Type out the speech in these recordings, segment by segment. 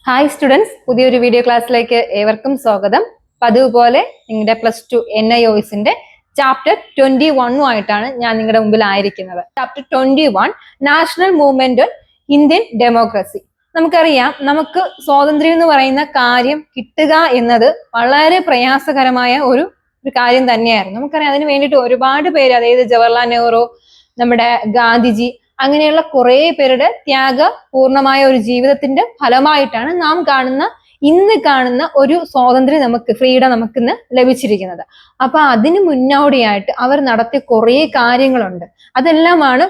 Hi students, പുതിയൊരു video ക്ലാസ്സിലേക്ക് ഏവർക്കും സ്വാഗതം. പതിവ് പോലെ നിങ്ങളുടെ +2 NIOSന്റെ ചാപ്റ്റർ 21 ആയിട്ടാണ് ഞാൻ നിങ്ങളുടെ മുമ്പിൽ ആയിരിക്കുന്നത്. Chapter 21 national movement on Indian democracy. നമുക്കറിയാം, നമുക്ക് സ്വാതന്ത്ര്യം എന്ന് പറയുന്ന കാര്യം കിട്ടുക എന്നത് വളരെ പ്രയാസകരമായ ഒരു കാര്യം തന്നെയായിരുന്നു. നമുക്കറിയാം, അതിന് വേണ്ടിയിട്ട് ഒരുപാട് പേര്, അതായത് ജവഹർലാൽ നെഹ്റു, നമ്മുടെ ഗാന്ധിജി, അങ്ങനെയുള്ള കുറെ പേരുടെ ത്യാഗപൂർണമായ ഒരു ജീവിതത്തിന്റെ ഫലമായിട്ടാണ് നാം ഇന്ന് കാണുന്ന ഒരു സ്വാതന്ത്ര്യം, ഫ്രീഡം നമുക്കിന്ന് ലഭിച്ചിരിക്കുന്നത്. അപ്പൊ അതിന് മുന്നോടിയായിട്ട് അവർ നടത്തിയ കുറെ കാര്യങ്ങളുണ്ട്. അതെല്ലാമാണ്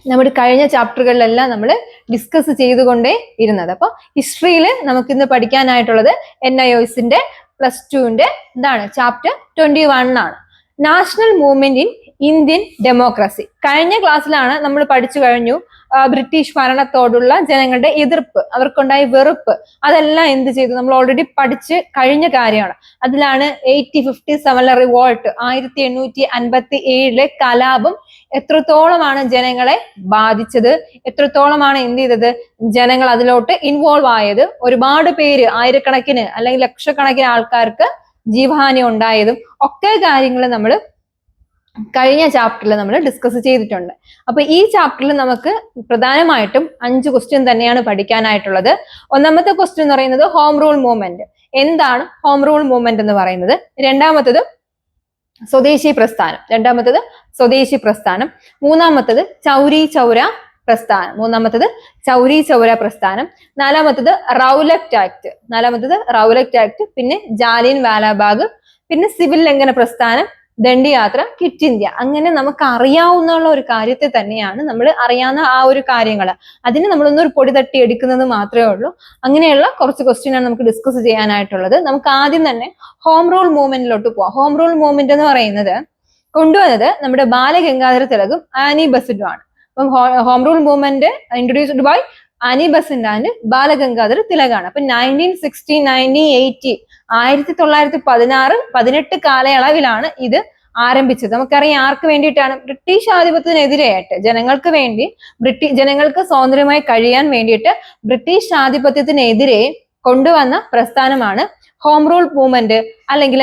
നമ്മുടെ കഴിഞ്ഞ ചാപ്റ്ററുകളിലെല്ലാം നമ്മൾ ഡിസ്കസ് ചെയ്തുകൊണ്ടേ ഇരുന്നത്. അപ്പൊ ഹിസ്റ്ററിയിൽ നമുക്കിന്ന് പഠിക്കാനായിട്ടുള്ളത് NIOSന്റെ +2ന്റെ ചാപ്റ്റർ 21 ആണ്. National movement in Indian democracy. കഴിഞ്ഞ ക്ലാസ്സിലാണ് നമ്മൾ പഠിച്ചു കഴിഞ്ഞു ബ്രിട്ടീഷ് ഭരണത്തോടുള്ള ജനങ്ങളുടെ എതിർപ്പ്, അവർക്കുണ്ടായ വെറുപ്പ്, അതെല്ലാം എന്ത് ചെയ്തു നമ്മൾ ഓൾറെഡി പഠിച്ച് കഴിഞ്ഞ കാര്യമാണ്. അതിലാണ് 1857 റിവോൾട്ട്, 1857 കലാപം എത്രത്തോളമാണ് ജനങ്ങളെ ബാധിച്ചത്, എത്രത്തോളമാണ് എന്ത് ചെയ്തത് ജനങ്ങൾ അതിലോട്ട് ഇൻവോൾവ് ആയത്, ഒരുപാട് പേര്, ആയിരക്കണക്കിന് അല്ലെങ്കിൽ ലക്ഷക്കണക്കിന് ആൾക്കാർക്ക് ജീവഹാനി ഉണ്ടായതും ഒക്കെ കാര്യങ്ങൾ നമ്മൾ കഴിഞ്ഞ ചാപ്റ്ററിൽ നമ്മൾ ഡിസ്കസ് ചെയ്തിട്ടുണ്ട്. അപ്പൊ ഈ ചാപ്റ്ററിൽ നമുക്ക് പ്രധാനമായിട്ടും 5 ക്വസ്റ്റ്യൻ തന്നെയാണ് പഠിക്കാനായിട്ടുള്ളത്. ഒന്നാമത്തെ ക്വസ്റ്റ്യൻ എന്ന് പറയുന്നത് ഹോം റൂൾ മൂവ്മെന്റ്. എന്താണ് ഹോം റൂൾ മൂവ്മെന്റ് എന്ന് പറയുന്നത്? രണ്ടാമത്തത് സ്വദേശി പ്രസ്ഥാനം. മൂന്നാമത്തത് ചൗരി ചൗര പ്രസ്ഥാനം. നാലാമത്തത് റൗലക്റ്റ് ആക്ട്. പിന്നെ ജാലിയൻ വാലാബാഗ്. പിന്നെ സിവിൽ ലംഘന പ്രസ്ഥാനം, ദണ്ഡിയാത്ര, ക്വിറ്റ് ഇന്ത്യ. അങ്ങനെ നമുക്ക് അറിയാവുന്ന ഒരു കാര്യത്തെ തന്നെയാണ് നമ്മൾ അറിയാവുന്ന ആ ഒരു കാര്യങ്ങൾ, അതിന് നമ്മളൊന്നൊരു പൊടി തട്ടി എടുക്കുന്നത് മാത്രമേ ഉള്ളൂ. അങ്ങനെയുള്ള കുറച്ച് ക്വസ്റ്റ്യൻ ആണ് നമുക്ക് ഡിസ്കസ് ചെയ്യാനായിട്ടുള്ളത്. നമുക്ക് ആദ്യം തന്നെ ഹോം റൂൾ മൂവ്മെന്റിലോട്ട് പോവാം. ഹോം റൂൾ മൂവ്മെന്റ് എന്ന് പറയുന്നത് കൊണ്ടുവന്നത് നമ്മുടെ ബാലഗംഗാധര തിലകും ആനി ബസന്റും ആണ്. അപ്പം home rule movement introduced by Annie Besant and Balagangadhar തിലകാണ്. അപ്പൊ 1916, 1980, 1918 കാലയളവിലാണ് ഇത് ആരംഭിച്ചത്. നമുക്കറിയാം ആർക്ക് വേണ്ടിയിട്ടാണ്? ബ്രിട്ടീഷ് ആധിപത്യത്തിനെതിരെയായിട്ട്, ജനങ്ങൾക്ക് വേണ്ടി, ജനങ്ങൾക്ക് സ്വതന്ത്രമായി കഴിയാൻ വേണ്ടിയിട്ട് ബ്രിട്ടീഷ് ആധിപത്യത്തിനെതിരെ കൊണ്ടുവന്ന പ്രസ്ഥാനമാണ് ഹോം റൂൾ മൂവ്മെന്റ്, അല്ലെങ്കിൽ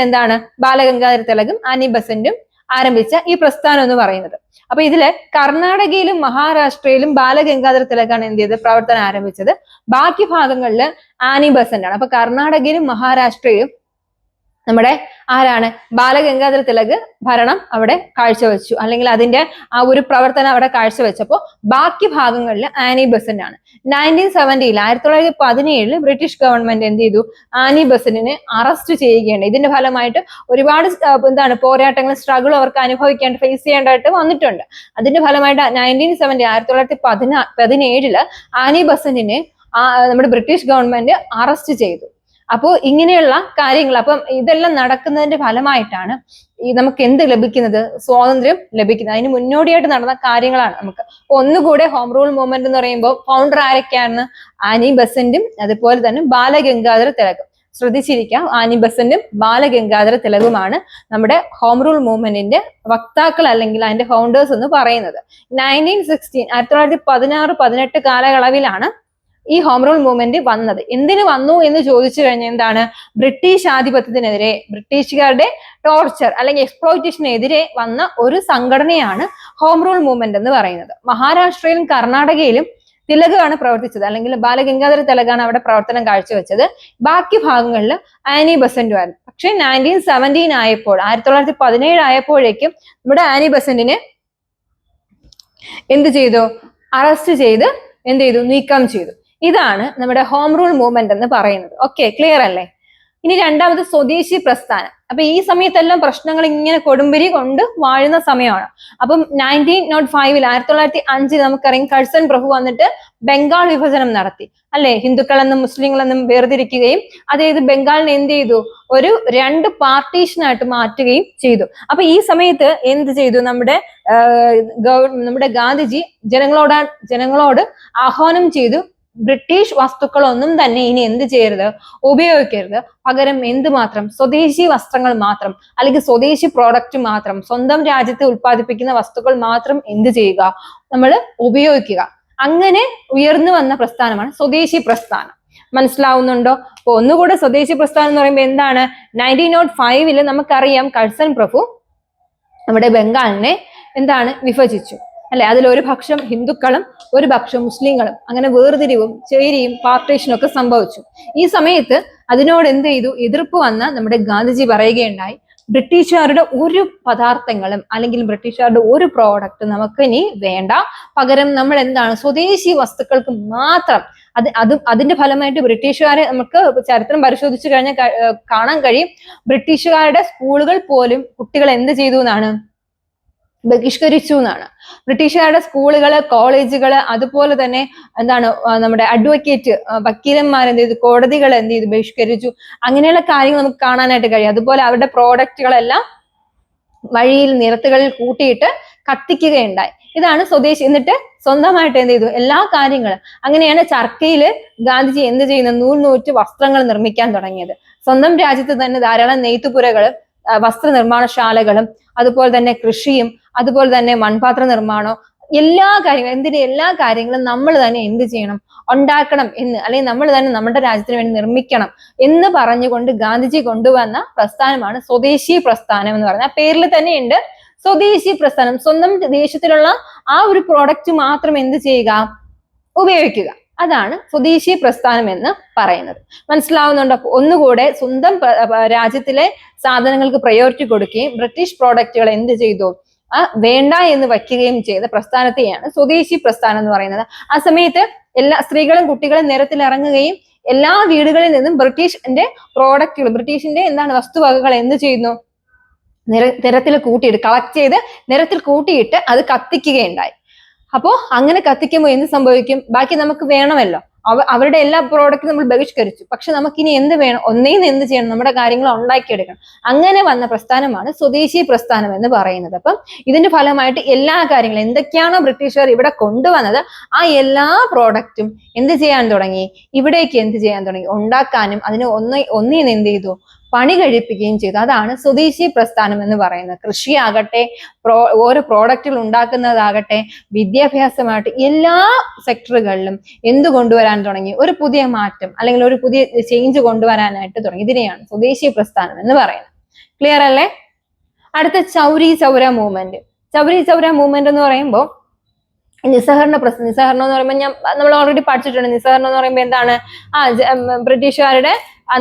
ബാലഗംഗാധര തിലകും ആനി ബസന്റും ആരംഭിച്ച ഈ പ്രസ്ഥാനം എന്ന് പറയുന്നത്. അപ്പൊ ഇതില് കർണാടകയിലും മഹാരാഷ്ട്രയിലും ബാലഗംഗാധര തിലകാണ് എന്ത് ചെയ്തത്? പ്രവർത്തനം ആരംഭിച്ചത്. ബാക്കി ഭാഗങ്ങളിൽ ആനി ബസന്റ് ആണ്. അപ്പൊ കർണാടകയിലും മഹാരാഷ്ട്രയിലും നമ്മുടെ ആരാണ്? ബാലഗംഗാധര തിലക് ഭരണം അവിടെ കാഴ്ചവെച്ചു, അല്ലെങ്കിൽ അതിന്റെ ആ ഒരു പ്രവർത്തനം അവിടെ കാഴ്ചവെച്ചപ്പോൾ ബാക്കി ഭാഗങ്ങളിൽ ആനി ബസന്റ് ആണ്. 1917 ബ്രിട്ടീഷ് ഗവൺമെന്റ് എന്ത് ചെയ്തു? ആനി ബസന്റിനെ അറസ്റ്റ് ചെയ്യുകയാണ്. ഇതിന്റെ ഫലമായിട്ട് ഒരുപാട് പോരാട്ടങ്ങൾ, സ്ട്രഗിൾ അവർക്ക് ഫേസ് ചെയ്യേണ്ടതായിട്ട് വന്നിട്ടുണ്ട്. അതിന്റെ ഫലമായിട്ട് 1917 ആനി ബസന്റിനെ നമ്മുടെ ബ്രിട്ടീഷ് ഗവൺമെന്റ് അറസ്റ്റ് ചെയ്തു. അപ്പോൾ ഇങ്ങനെയുള്ള കാര്യങ്ങൾ, അപ്പം ഇതെല്ലാം നടക്കുന്നതിന്റെ ഫലമായിട്ടാണ് നമുക്ക് എന്ത് ലഭിക്കുന്നത്? സ്വാതന്ത്ര്യം ലഭിക്കുന്നത്. അതിന് മുന്നോടിയായിട്ട് നടന്ന കാര്യങ്ങളാണ് നമുക്ക്. ഒന്നുകൂടെ ഹോം റൂൾ മൂവ്മെന്റ് എന്ന് പറയുമ്പോൾ ഫൗണ്ടർ ആരൊക്കെയാണ്? ആനി ബസന്റും അതുപോലെ തന്നെ ബാലഗംഗാധര തിലകും. ശ്രദ്ധിച്ചിരിക്കാം, ആനി ബസന്റും ബാലഗംഗാധര തിലകുമാണ് നമ്മുടെ ഹോം റൂൾ മൂവ്മെന്റിന്റെ വക്താക്കൾ, അല്ലെങ്കിൽ അതിന്റെ ഫൗണ്ടേഴ്സ് എന്ന് പറയുന്നത്. 1916 കാലയളവിലാണ് ഈ ഹോം റൂൾ മൂവ്മെന്റ് വന്നത്. എന്തിനു വന്നു എന്ന് ചോദിച്ചു കഴിഞ്ഞാൽ ബ്രിട്ടീഷ് ആധിപത്യത്തിനെതിരെ, ബ്രിട്ടീഷുകാരുടെ ടോർച്ചർ അല്ലെങ്കിൽ എക്സ്പ്ലോയിറ്റേഷനെതിരെ വന്ന ഒരു സംഘടനയാണ് ഹോം റൂൾ മൂവ്മെന്റ് എന്ന് പറയുന്നത്. മഹാരാഷ്ട്രയിലും കർണാടകയിലും തിലകാണ് പ്രവർത്തിച്ചത്, അല്ലെങ്കിൽ ബാലഗംഗാധര തിലകാണ് അവിടെ പ്രവർത്തനം കാഴ്ചവെച്ചത്. ബാക്കി ഭാഗങ്ങളിൽ ആനി ബസന്റും ആയിരുന്നു. പക്ഷെ 1917 ആയപ്പോൾ, 1917 ആയപ്പോഴേക്കും നമ്മുടെ ആനി ബസന്റിനെ എന്ത് ചെയ്തു? അറസ്റ്റ് ചെയ്ത് നീക്കം ചെയ്തു. ഇതാണ് നമ്മുടെ ഹോം റൂൾ മൂവ്മെന്റ് എന്ന് പറയുന്നത്. ഓക്കെ, ക്ലിയർ അല്ലേ? ഇനി രണ്ടാമത് സ്വദേശി പ്രസ്ഥാനം. അപ്പൊ ഈ സമയത്തെല്ലാം പ്രശ്നങ്ങൾ ഇങ്ങനെ കൊടുമ്പിരി കൊണ്ട് വാഴുന്ന സമയമാണ്. അപ്പം 1905 നമുക്കറിയാം, കഴ്സൺ പ്രഭു വന്നിട്ട് ബംഗാൾ വിഭജനം നടത്തി, അല്ലെ? ഹിന്ദുക്കളെന്നും മുസ്ലിങ്ങളെന്നും വേർതിരിക്കുകയും അതായത് ബംഗാളിനെ എന്ത് ചെയ്തു? ഒരു 2 പാർട്ടീഷനായിട്ട് മാറ്റുകയും ചെയ്തു. അപ്പൊ ഈ സമയത്ത് എന്ത് ചെയ്തു? നമ്മുടെ ഗാന്ധിജി ജനങ്ങളോട് ആഹ്വാനം ചെയ്തു, ബ്രിട്ടീഷ് വസ്തുക്കളൊന്നും തന്നെ ഇനി എന്ത് ചെയ്യരുത്? ഉപയോഗിക്കരുത്. പകരം മാത്രം? സ്വദേശി വസ്ത്രങ്ങൾ മാത്രം, അല്ലെങ്കിൽ സ്വദേശി പ്രോഡക്റ്റ് മാത്രം, സ്വന്തം രാജ്യത്ത് ഉൽപ്പാദിപ്പിക്കുന്ന വസ്തുക്കൾ മാത്രം എന്ത് ചെയ്യുക? നമ്മൾ ഉപയോഗിക്കുക. അങ്ങനെ ഉയർന്നു വന്ന പ്രസ്ഥാനമാണ് സ്വദേശി പ്രസ്ഥാനം. മനസ്സിലാവുന്നുണ്ടോ? അപ്പൊ ഒന്നുകൂടെ സ്വദേശി പ്രസ്ഥാനം എന്ന് പറയുമ്പോൾ എന്താണ്? 1905 നമുക്കറിയാം കഴ്സൺ പ്രഭു നമ്മുടെ ബംഗാളിനെ എന്താണ് വിഭജിച്ചു അല്ലെ? അതിൽ ഒരു പക്ഷം ഹിന്ദുക്കളും ഒരു പക്ഷം മുസ്ലിങ്ങളും, അങ്ങനെ വേർതിരിവും ചേരിയും പാർട്ടീഷനും ഒക്കെ സംഭവിച്ചു. ഈ സമയത്ത് അതിനോട് എന്ത് ചെയ്തു? എതിർപ്പ് വന്ന നമ്മുടെ ഗാന്ധിജി പറയുകയുണ്ടായി, ബ്രിട്ടീഷുകാരുടെ ഒരു പദാർത്ഥങ്ങളും അല്ലെങ്കിൽ ബ്രിട്ടീഷുകാരുടെ ഒരു പ്രോഡക്റ്റ് നമുക്ക് ഇനി വേണ്ട, പകരം നമ്മൾ എന്താണ് സ്വദേശി വസ്തുക്കൾക്ക് മാത്രം. അതിന്റെ ഫലമായിട്ട് ബ്രിട്ടീഷുകാരെ നമുക്ക് ചരിത്രം പരിശോധിച്ചു കഴിഞ്ഞാൽ കാണാൻ കഴിയും, ബ്രിട്ടീഷുകാരുടെ സ്കൂളുകൾ പോലും കുട്ടികൾ എന്ത് ചെയ്തു എന്നാണ്? ബഹിഷ്കരിച്ചു എന്നാണ്. ബ്രിട്ടീഷുകാരുടെ സ്കൂളുകള്, കോളേജുകള്, അതുപോലെ തന്നെ എന്താണ് നമ്മുടെ അഡ്വക്കേറ്റ് വക്കീലന്മാർ എന്ത് ചെയ്തു? കോടതികൾ എന്ത് ചെയ്തു? ബഹിഷ്കരിച്ചു. അങ്ങനെയുള്ള കാര്യങ്ങൾ നമുക്ക് കാണാനായിട്ട് കഴിയും. അതുപോലെ അവരുടെ പ്രോഡക്റ്റുകളെല്ലാം വഴിയിൽ നിരത്തുകളിൽ കൂട്ടിയിട്ട് കത്തിക്കുകയുണ്ടായി. ഇതാണ് സ്വദേശി. എന്നിട്ട് സ്വന്തമായിട്ട് എന്ത് ചെയ്തു? എല്ലാ കാര്യങ്ങളും. അങ്ങനെയാണ് ചർക്കയില് ഗാന്ധിജി എന്ത് ചെയ്യുന്നത്? നൂറ്റ് വസ്ത്രങ്ങൾ നിർമ്മിക്കാൻ തുടങ്ങിയത്. സ്വന്തം രാജ്യത്ത് തന്നെ ധാരാളം നെയ്ത്തുപുരകളും വസ്ത്ര നിർമ്മാണശാലകളും അതുപോലെ തന്നെ കൃഷിയും അതുപോലെ തന്നെ മൺപാത്ര നിർമ്മാണവും എല്ലാ കാര്യങ്ങളും എല്ലാ കാര്യങ്ങളും നമ്മൾ തന്നെ എന്ത് ചെയ്യണം? ഉണ്ടാക്കണം എന്ന്, അല്ലെങ്കിൽ നമ്മൾ തന്നെ നമ്മുടെ രാജ്യത്തിന് വേണ്ടി നിർമ്മിക്കണം എന്ന് പറഞ്ഞുകൊണ്ട് ഗാന്ധിജി കൊണ്ടുവന്ന പ്രസ്ഥാനമാണ് സ്വദേശി പ്രസ്ഥാനം എന്ന് പറയുന്നത്. ആ പേരിൽ തന്നെയുണ്ട് സ്വദേശി പ്രസ്ഥാനം. സ്വന്തം ദേശത്തിലുള്ള ആ ഒരു പ്രോഡക്റ്റ് മാത്രം എന്ത് ചെയ്യുക? ഉപയോഗിക്കുക. അതാണ് സ്വദേശി പ്രസ്ഥാനം എന്ന് പറയുന്നത്. മനസ്സിലാവുന്നുണ്ടോ? ഒന്നുകൂടെ സ്വന്തം രാജ്യത്തിലെ സാധനങ്ങൾക്ക് പ്രയോറിറ്റി കൊടുക്കുകയും ബ്രിട്ടീഷ് പ്രോഡക്റ്റുകൾ എന്ത് ചെയ്തു? വേണ്ട എന്ന് വയ്ക്കുകയും ചെയ്ത പ്രസ്ഥാനത്തെയാണ് സ്വദേശി പ്രസ്ഥാനം എന്ന് പറയുന്നത്. ആ സമയത്ത് എല്ലാ സ്ത്രീകളും കുട്ടികളും നിരത്തിൽ ഇറങ്ങുകയും എല്ലാ വീടുകളിൽ നിന്നും ബ്രിട്ടീഷിന്റെ പ്രോഡക്റ്റുകൾ, ബ്രിട്ടീഷിന്റെ എന്താണ് വസ്തുവകകൾ എന്ത് ചെയ്യുന്നു? നിരത്തിൽ കൂട്ടിയിട്ട് കളക്ട് ചെയ്ത് നിരത്തിൽ കൂട്ടിയിട്ട് അത് കത്തിക്കുകയുണ്ടായി. അപ്പോ അങ്ങനെ കത്തിക്കുമ്പോൾ എന്ത് സംഭവിക്കും? ബാക്കി നമുക്ക് വേണമല്ലോ. അവരുടെ എല്ലാ പ്രോഡക്റ്റും നമ്മൾ ബഹിഷ്കരിച്ചു. പക്ഷെ നമുക്കിനി എന്ത് വേണം? ഒന്നേന്ന് എന്ത് ചെയ്യണം? നമ്മുടെ കാര്യങ്ങൾ ഉണ്ടാക്കിയെടുക്കണം. അങ്ങനെ വന്ന പ്രസ്ഥാനമാണ് സ്വദേശി പ്രസ്ഥാനം എന്ന് പറയുന്നത്. അപ്പം ഇതിന്റെ ഫലമായിട്ട് എല്ലാ കാര്യങ്ങളും എന്തൊക്കെയാണോ ബ്രിട്ടീഷുകാർ ഇവിടെ കൊണ്ടുവന്നത് ആ എല്ലാ പ്രോഡക്റ്റും എന്ത് ചെയ്യാൻ തുടങ്ങി? ഇവിടേക്ക് എന്ത് ചെയ്യാൻ തുടങ്ങി? ഉണ്ടാക്കാനും അതിന് ഒന്നേന്ന് എന്ത് ചെയ്തു? പണി കഴിപ്പിക്കുകയും ചെയ്തു. അതാണ് സ്വദേശി പ്രസ്ഥാനം എന്ന് പറയുന്നത്. കൃഷിയാകട്ടെ, ഓരോ പ്രോഡക്റ്റുകൾ ഉണ്ടാക്കുന്നതാകട്ടെ, വിദ്യാഭ്യാസമാകട്ടെ, എല്ലാ സെക്ടറുകളിലും എന്ത് കൊണ്ടുവരാൻ തുടങ്ങി? ഒരു പുതിയ മാറ്റം അല്ലെങ്കിൽ ഒരു പുതിയ ചേഞ്ച് കൊണ്ടുവരാനായിട്ട് തുടങ്ങി. ഇതിനെയാണ് സ്വദേശി പ്രസ്ഥാനം എന്ന് പറയുന്നത്. ക്ലിയർ അല്ലേ? അടുത്ത ചൗരി ചൗര മൂവ്മെന്റ്. ചൗരി ചൗര മൂവ്മെന്റ് എന്ന് പറയുമ്പോൾ നിസ്സഹരണം എന്ന് പറയുമ്പോൾ നമ്മൾ ഓൾറെഡി പഠിച്ചിട്ടുണ്ട്. നിസ്സഹരണം എന്ന് പറയുമ്പോൾ എന്താണ്? ബ്രിട്ടീഷുകാരുടെ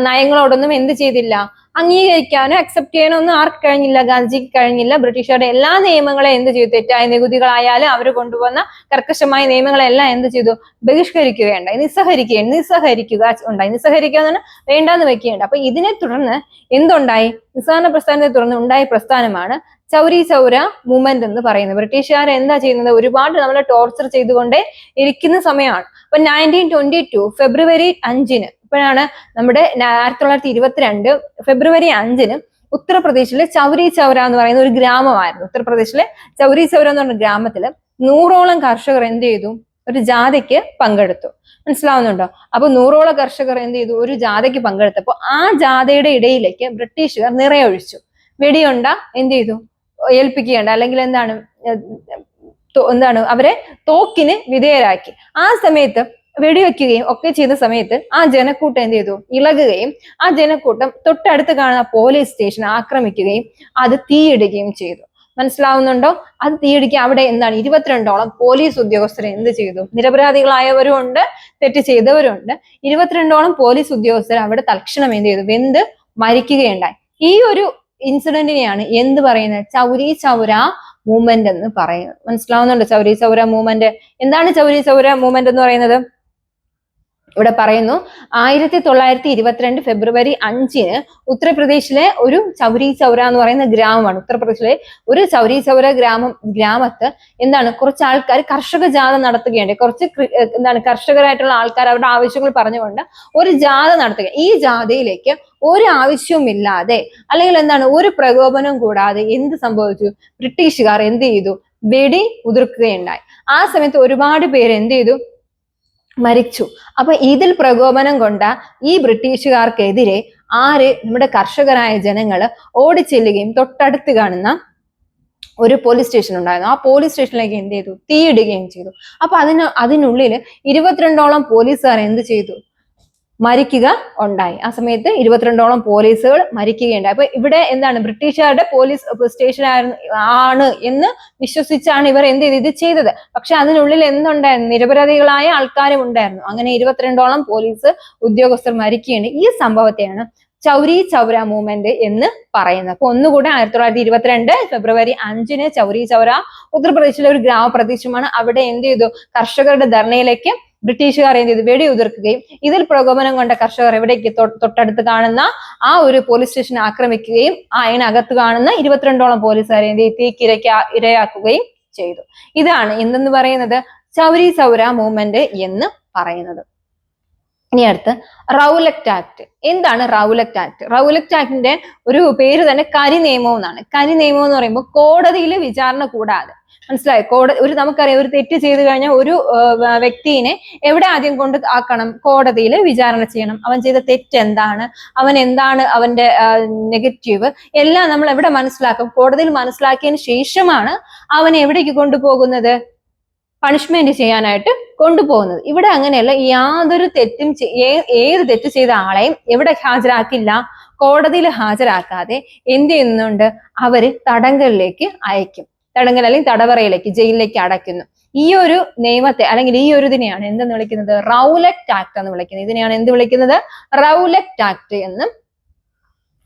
നയങ്ങളോടൊന്നും എന്ത് ചെയ്തില്ല? അംഗീകരിക്കാനോ അക്സെപ്റ്റ് ചെയ്യാനോ ഒന്നും ആർക്ക് കഴിഞ്ഞില്ല? ഗാന്ധിജിക്ക് കഴിഞ്ഞില്ല. ബ്രിട്ടീഷുകാരുടെ എല്ലാ നിയമങ്ങളെയും എന്ത് ചെയ്തു? തെറ്റായ നികുതികളായാലും അവർ കൊണ്ടുവന്ന കർക്കശമായ നിയമങ്ങളെല്ലാം എന്ത് ചെയ്തു? ബഹിഷ്കരിക്കുകയുണ്ടായി. നിസ്സഹരിക്കുക ഉണ്ടായി. നിസ്സഹരിക്കുക എന്ന് പറഞ്ഞാൽ വേണ്ടാന്ന് വെക്കുകയുണ്ട്. അപ്പൊ ഇതിനെ തുടർന്ന് എന്തുണ്ടായി? നിസ്സഹരണ പ്രസ്ഥാനത്തെ തുടർന്ന് ഉണ്ടായ പ്രസ്ഥാനമാണ് ചൗരി ചൗര മൂവ്മെന്റ് എന്ന് പറയുന്നത്. ബ്രിട്ടീഷുകാർ എന്താ ചെയ്യുന്നത്? ഒരുപാട് നമ്മളെ ടോർച്ചർ ചെയ്തുകൊണ്ടേ ഇരിക്കുന്ന സമയമാണ്. അപ്പൊ 1922 ഫെബ്രുവരി 5 ഇപ്പോഴാണ് നമ്മുടെ 1922 ഫെബ്രുവരി 5 ഉത്തർപ്രദേശിലെ ചൗരി ചൗര എന്ന് പറയുന്ന ഒരു ഗ്രാമമായിരുന്നു. ഉത്തർപ്രദേശിലെ ചൗരി ചൗര എന്ന് പറഞ്ഞ ഗ്രാമത്തില് 100ഓളം കർഷകർ എന്ത് ചെയ്തു? ഒരു ജാഥയ്ക്ക് പങ്കെടുത്തു. മനസ്സിലാവുന്നുണ്ടോ? അപ്പൊ 100ഓളം കർഷകർ എന്ത് ചെയ്തു? ഒരു ജാഥയ്ക്ക് പങ്കെടുത്തപ്പോൾ ആ ജാഥയുടെ ഇടയിലേക്ക് ബ്രിട്ടീഷുകാർ നിറയൊഴിച്ചു. വെടിയുണ്ട എന്ത് ചെയ്തു? ഏൽപ്പിക്കുകയുണ്ട്. അല്ലെങ്കിൽ എന്താണ് അവരെ തോക്കിന് വിധേയരാക്കി. ആ സമയത്ത് വെടിവെക്കുകയും ഒക്കെ ചെയ്ത സമയത്ത് ആ ജനക്കൂട്ടം എന്ത് ചെയ്തു? ഇളകുകയും ആ ജനക്കൂട്ടം തൊട്ടടുത്ത് കാണുന്ന പോലീസ് സ്റ്റേഷൻ ആക്രമിക്കുകയും അത് തീയിടുകയും ചെയ്തു. മനസ്സിലാവുന്നുണ്ടോ? അത് തീയിടിക്കുക. അവിടെ എന്താണ്? 22ഓളം പോലീസ് ഉദ്യോഗസ്ഥരെ എന്ത് ചെയ്തു? നിരപരാധികളായവരും ഉണ്ട്, തെറ്റ് ചെയ്തവരുണ്ട്. 22ഓളം പോലീസ് ഉദ്യോഗസ്ഥർ അവിടെ തൽക്ഷണം എന്ത് ചെയ്തു? വെന്ത് മരിക്കുകയുണ്ടായി. ഈ ഒരു ഇൻസിഡന്റിനെയാണ് എന്ത് പറയുന്നത്? ചൗരി ചൗര മൂവ്മെന്റ് എന്ന് പറയുന്നത്. മനസ്സിലാവുന്നുണ്ട്? ചൗരി ചൗര മൂവ്മെന്റ് എന്താണ്? ചൗരി ചൗര മൂവ്മെന്റ് എന്ന് പറയുന്നത് ഇവിടെ പറയുന്നു 1922 ഫെബ്രുവരി 5 ഉത്തർപ്രദേശിലെ ഒരു ചൗരി ചൗര എന്ന് പറയുന്ന ഗ്രാമമാണ്. ഉത്തർപ്രദേശിലെ ഒരു ചൗരി ചൗര ഗ്രാമത്ത് എന്താണ്? കുറച്ച് ആൾക്കാർ കർഷക ജാഥ നടത്തുകയുണ്ട്. കുറച്ച് കർഷകരായിട്ടുള്ള ആൾക്കാർ അവരുടെ ആവശ്യങ്ങൾ പറഞ്ഞുകൊണ്ട് ഒരു ജാഥ നടത്തുക. ഈ ജാഥയിലേക്ക് ഒരു ആവശ്യവുമില്ലാതെ അല്ലെങ്കിൽ എന്താണ് ഒരു പ്രകോപനം കൂടാതെ എന്ത് സംഭവിച്ചു? ബ്രിട്ടീഷുകാർ എന്ത് ചെയ്തു? വെടി ഉതിർക്കുകയുണ്ടായി. ആ സമയത്ത് ഒരുപാട് പേര് എന്ത് ചെയ്തു? മരിച്ചു. അപ്പൊ ഇതിൽ പ്രകോപനം കൊണ്ട ഈ ബ്രിട്ടീഷുകാർക്കെതിരെ നമ്മുടെ കർഷകരായ ജനങ്ങള് ഓടിച്ചെല്ലുകയും തൊട്ടടുത്ത് കാണുന്ന ഒരു പോലീസ് സ്റ്റേഷൻ ഉണ്ടായിരുന്നു. ആ പോലീസ് സ്റ്റേഷനിലേക്ക് എന്ത് ചെയ്തു? തീയിടുകയും ചെയ്തു. അപ്പൊ അതിനുള്ളിൽ 22ഓളം പോലീസുകാർ എന്ത് ചെയ്തു? മരിക്കുക ഉണ്ടായി. ആ സമയത്ത് 22ഓളം പോലീസുകൾ മരിക്കുകയുണ്ടായി. അപ്പൊ ഇവിടെ എന്താണ്, ബ്രിട്ടീഷുകാരുടെ പോലീസ് സ്റ്റേഷൻ ആണ് എന്ന് വിശ്വസിച്ചാണ് ഇവർ എന്ത് ചെയ്ത് ഇത് ചെയ്തത്. പക്ഷെ അതിനുള്ളിൽ എന്തുണ്ടായിരുന്നു, നിരപരാധികളായ ആൾക്കാരും ഉണ്ടായിരുന്നു. അങ്ങനെ 22ഓളം പോലീസ് ഉദ്യോഗസ്ഥർ മരിക്കുകയുണ്ട്. ഈ സംഭവത്തെയാണ് ചൗരി ചൗര മൂവ്മെന്റ് എന്ന് പറയുന്നത്. അപ്പൊ ഒന്നുകൂടെ 1922 ഫെബ്രുവരി 5 ചൗരി ചൗര ഉത്തർപ്രദേശിലെ ഒരു ഗ്രാമപ്രദേശമാണ്. അവിടെ എന്ത് ചെയ്തു, കർഷകരുടെ ധർണയിലേക്ക് ബ്രിട്ടീഷുകാർ എന്ത് ചെയ്തു, വെടിയുതിർക്കുകയും ഇതിൽ പ്രകോപനം കൊണ്ട കർഷകർ എവിടേക്ക് തൊട്ടടുത്ത് കാണുന്ന ആ ഒരു പോലീസ് സ്റ്റേഷൻ ആക്രമിക്കുകയും അതിനകത്ത് കാണുന്ന 22ഓളം പോലീസുകാരെ എന്ത് ചെയ്തു, തീക്കിരയ്ക്ക് ഇരയാക്കുകയും ചെയ്തു. ഇതാണ് എന്തെന്ന് പറയുന്നത്, ചൗരി ചൗര മൂവ്മെന്റ് എന്ന് പറയുന്നത്. ഇനി അടുത്ത് റൗലക്റ്റ് ആക്ട്. എന്താണ് റൗലക്റ്റ് ആക്ട്? റൗലക്റ്റ് ആക്ടിന്റെ ഒരു പേര് തന്നെ കരി നിയമം എന്നാണ്. കരി നിയമം എന്ന് പറയുമ്പോൾ കോടതിയിൽ വിചാരണ കൂടാതെ, മനസ്സിലായോ, നമുക്കറിയാം ഒരു തെറ്റ് ചെയ്തു കഴിഞ്ഞാൽ ഒരു വ്യക്തിയെ എവിടെ ആദ്യം കൊണ്ട് ആക്കണം, കോടതിയിൽ വിചാരണ ചെയ്യണം. അവൻ ചെയ്ത തെറ്റ് എന്താണ്, അവൻ എന്താണ് അവന്റെ നെഗറ്റീവ് എല്ലാം നമ്മൾ എവിടെ മനസ്സിലാക്കും, കോടതിയിൽ മനസ്സിലാക്കിയതിന് ശേഷമാണ് അവനെ എവിടേക്ക് കൊണ്ടുപോകുന്നത്, പണിഷ്മെന്റ് ചെയ്യാനായിട്ട് കൊണ്ടുപോകുന്നത്. ഇവിടെ അങ്ങനെയല്ല. യാതൊരു തെറ്റും ഏത് തെറ്റ് ചെയ്ത ആളെയും എവിടെ ഹാജരാക്കില്ല, കോടതിയിൽ ഹാജരാക്കാതെ എന്ത് ചെയ്യുന്നുണ്ട്, അവര് തടങ്കലിലേക്ക് അയക്കും. തടങ്കൽ അല്ലെങ്കിൽ തടവറയിലേക്ക്, ജയിലിലേക്ക് അടയ്ക്കുന്നു. ഈ ഒരു നിയമത്തെ അല്ലെങ്കിൽ ഈ ഒരു ഇതിനെയാണ് എന്തെന്ന് വിളിക്കുന്നത്, റൗലക്റ്റ് ആക്ട് എന്ന് വിളിക്കുന്നത്. ഇതിനെയാണ് എന്ത് വിളിക്കുന്നത്, റൗലക്റ്റ് ആക്ട് എന്ന്